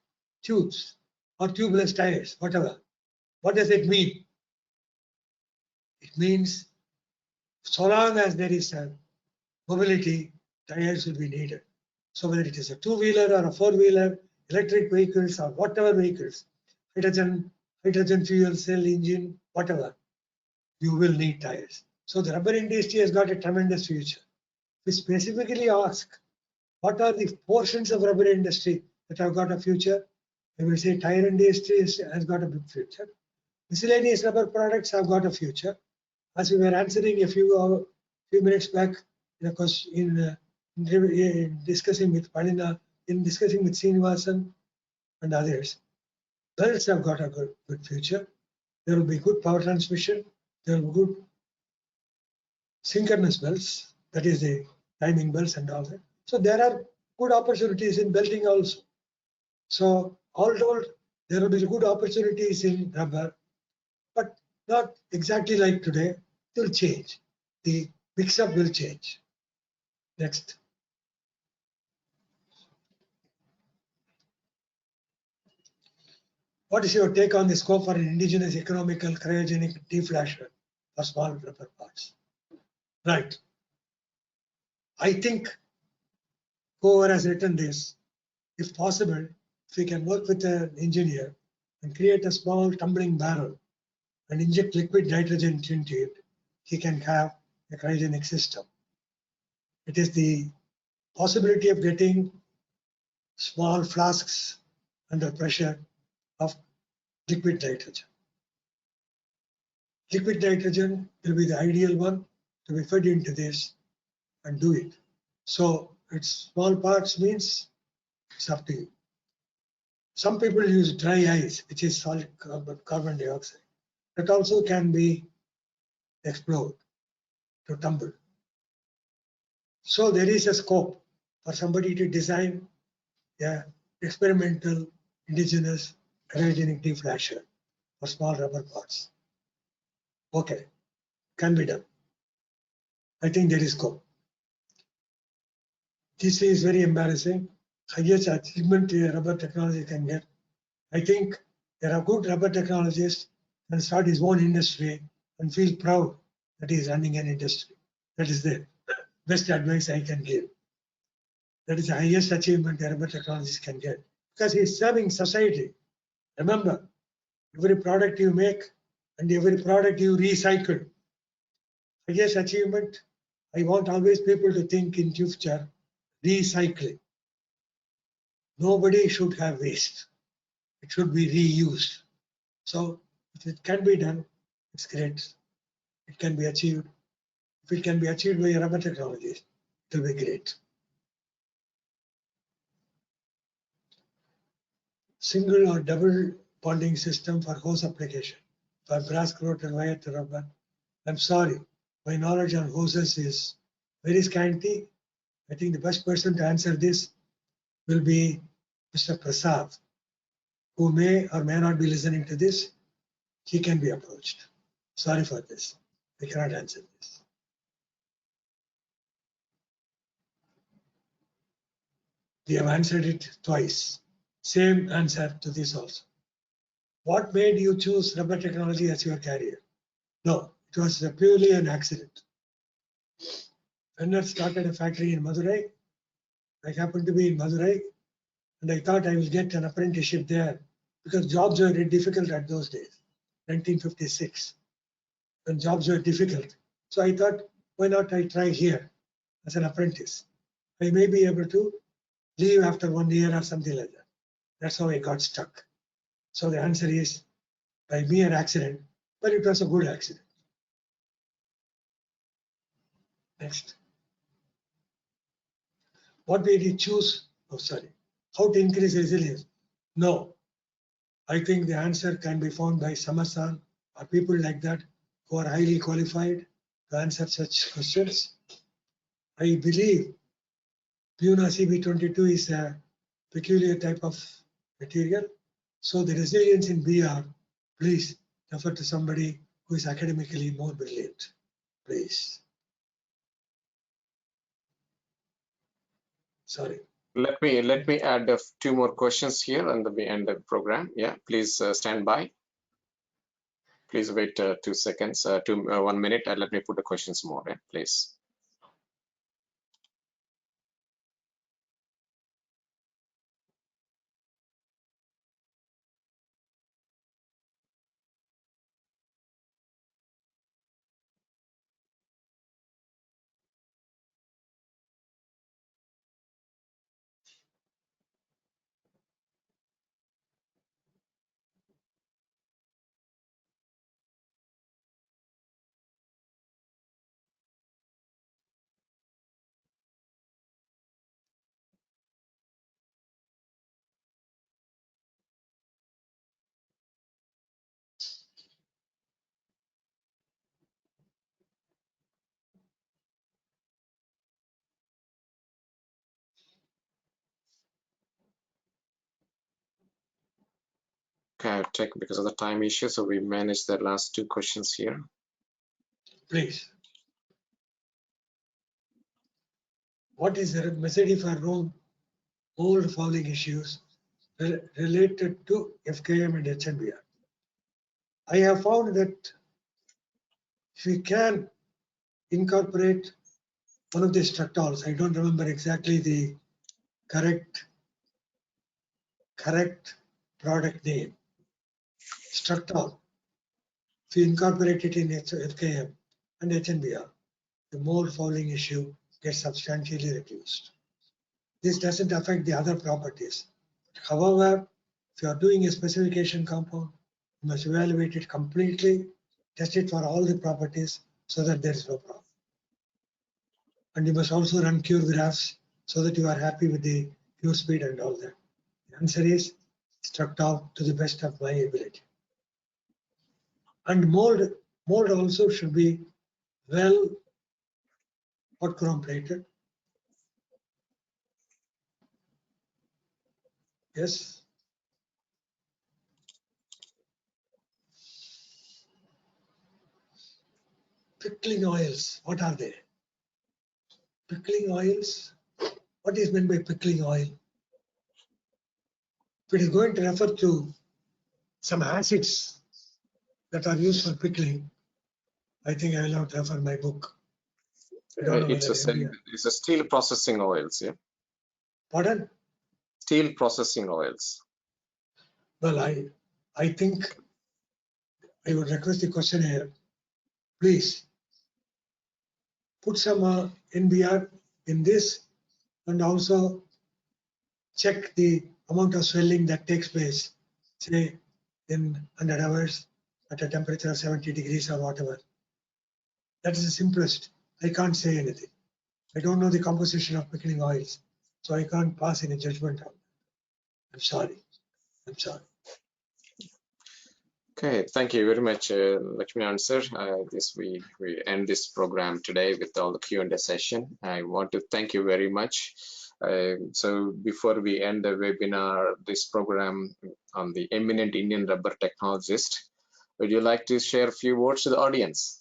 tubes, or tubeless tires, whatever. What does it mean? It means so long as there is a mobility, tires will be needed. So whether it is a two-wheeler or a four-wheeler, electric vehicles or whatever vehicles, hydrogen fuel cell engine, whatever, you will need tires. So the rubber industry has got a tremendous future. We specifically ask, what are the portions of rubber industry that have got a future? I will say tire industry has got a big future. Miscellaneous rubber products have got a future. As we were answering a few minutes back in a question, in discussing with Palina, in discussing with Srinivasan and others, belts have got a good future. There will be good power transmission. There will be good synchronous belts, that is the timing belts and all that. So there are good opportunities in belting also. So all told, there will be good opportunities in rubber, but not exactly like today. It will change. The mix-up will change. Next. What is your take on the scope for an indigenous economical cryogenic deflasher for small rubber parts? Right. I think whoever has written this, if possible, if we can work with an engineer and create a small tumbling barrel and inject liquid nitrogen into it, he can have a cryogenic system. It is the possibility of getting small flasks under pressure of liquid nitrogen. Liquid nitrogen will be the ideal one to be fed into this and do it. So it's small parts means it's up to you. Some people use dry ice, which is solid carbon dioxide. That also can be explored to tumble. So there is a scope for somebody to design an experimental indigenous cryogenic deflasher for small rubber parts. Okay, can be done. I think there is scope. This is very embarrassing. highest achievement rubber technology can get. I think there are good rubber technologists can start his own industry and feel proud that he is running an industry. That is the best advice I can give. That is the highest achievement a rubber technologist can get because he is serving society. Remember, every product you make and every product you recycle. Highest achievement, I want always people to think in future, recycling. Nobody should have waste. It should be reused. So if it can be done, it's great. It can be achieved. If it can be achieved by rubber technologies, it will be great. Single or double bonding system for hose application for brass coated wire to rubber. I'm sorry, my knowledge on hoses is very scanty. I think the best person to answer this will be Mr. Prasad, who may or may not be listening to this. He can be approached. Sorry for this. I cannot answer this. We have answered it twice. Same answer to this also. What made you choose rubber technology as your career? No, it was purely an accident. Fenner started a factory in Madurai. I happened to be in Madurai, and I thought I will get an apprenticeship there because jobs were very difficult at those days, 1956, when jobs were difficult. So I thought, why not I try here as an apprentice? I may be able to leave after 1 year or something like that. That's how I got stuck. So the answer is by mere accident, but it was a good accident. Next. What made you choose? Oh, sorry. How to increase resilience? No. I think the answer can be found by Samasan or people like that who are highly qualified to answer such questions. I believe Puna CB22 is a peculiar type of material. So the resilience in BR, please refer to somebody who is academically more brilliant, please. Sorry. Let me add two more questions here and then we end the program. Yeah, please stand by. Please wait 2 seconds, 1 minute, and let me put the questions more, please. Okay, check because of the time issue, so we managed the last 2 questions here. Please. What is the message for mold fouling issues related to FKM and HNBR? I have found that if we can incorporate one of the structals, I don't remember exactly the correct product name, structal. If we incorporate it in FKM and HNBR, the mold fouling issue gets substantially reduced. This doesn't affect the other properties. However, if you are doing a specification compound, you must evaluate it completely, test it for all the properties so that there is no problem. And you must also run cure graphs so that you are happy with the cure speed and all that. The answer is structal to the best of my ability. And mold also should be well hot chrome plated. Yes. Pickling oils, what are they? Pickling oils, what is meant by pickling oil? If it is going to refer to some acids that are used for pickling, I think I will have to refer my book. I don't know It's whether a steel processing oils, yeah. Pardon? Steel processing oils. Well, I think I would request the questionnaire, please put some NBR in this and also check the amount of swelling that takes place, say in 100 hours at a temperature of 70 degrees or whatever. That is the simplest. I can't say anything. I don't know the composition of pickling oils, so I can't pass any judgment on that. I'm sorry. I'm sorry. Okay, thank you very much, Lakshminarayanan sir. We end this program today with all the Q&A session. I want to thank you very much. So before we end the webinar, this program on the eminent Indian rubber technologist, would you like to share a few words to the audience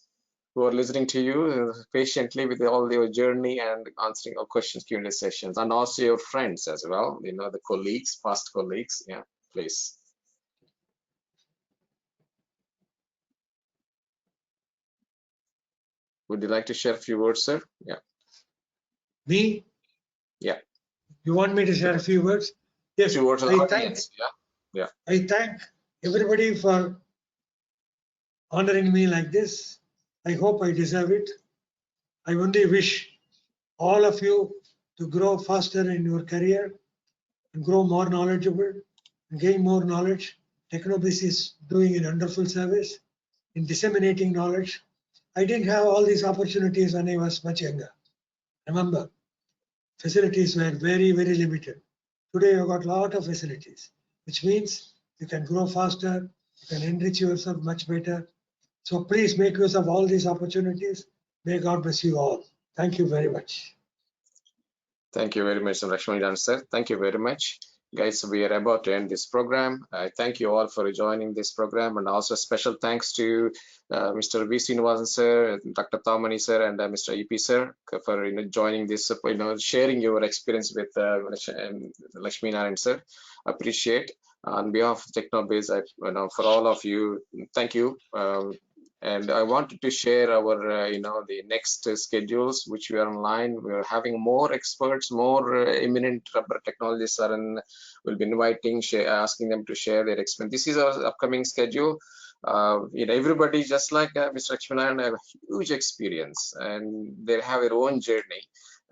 who are listening to you patiently with all your journey and answering all questions, Q&A sessions, and also your friends as well, you know, the colleagues, past colleagues. Yeah, please. Would you like to share a few words, sir? Yeah. Me? Yeah. You want me to share a few words? Yes. Few words to the audience. Yeah. I thank everybody for honoring me like this. I hope I deserve it. I only wish all of you to grow faster in your career and grow more knowledgeable and gain more knowledge. TechnoBiz is doing a wonderful service in disseminating knowledge. I didn't have all these opportunities when I was much younger. Remember, facilities were very, very limited. Today, you've got a lot of facilities, which means you can grow faster, you can enrich yourself much better. So please make use of all these opportunities. May God bless you all. Thank you very much. Thank you very much, Lakshminarayanan sir. Thank you very much. Guys, we are about to end this program. I thank you all for joining this program, and also special thanks to Mr. V. Srinivasan sir, Dr. Thamani sir, and Mr. EP sir for joining this, sharing your experience with Lakshminarayanan sir. Appreciate. On behalf of TechnoBiz, for all of you, thank you. And I wanted to share our, the next schedules, which we are online. We're having more experts, more eminent rubber technologists we'll be inviting, asking them to share their experience. This is our upcoming schedule. Everybody, just like Mr. Lakshminarayanan, have a huge experience and they have their own journey.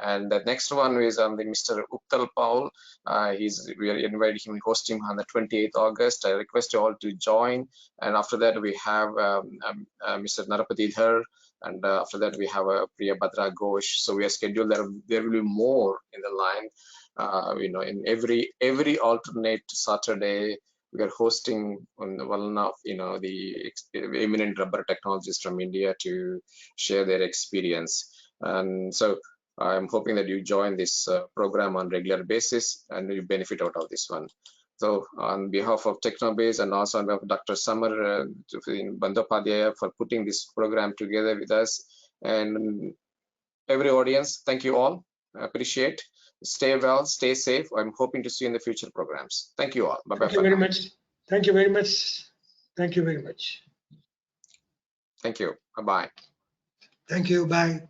And the next one is on the Mr. Uttal Paul. We are inviting him, hosting him on the 28th August. I request you all to join. And after that, we have Mr. Narapati Dhar. And after that, we have Priya Bhadra Ghosh. So we are scheduled there will be more in the line. In every alternate Saturday, we are hosting one of the eminent rubber technologists from India to share their experience. And so I'm hoping that you join this program on regular basis and you benefit out of this one. So on behalf of TechnoBase and also on behalf of Dr. Samar Bandyopadhyaya for putting this program together with us, and every audience, thank you all. I appreciate. Stay well, stay safe. I'm hoping to see you in the future programs. Thank you all. Bye-bye. Thank you very much. Thank you very much. Thank you very much. Thank you. Bye-bye. Thank you. Bye.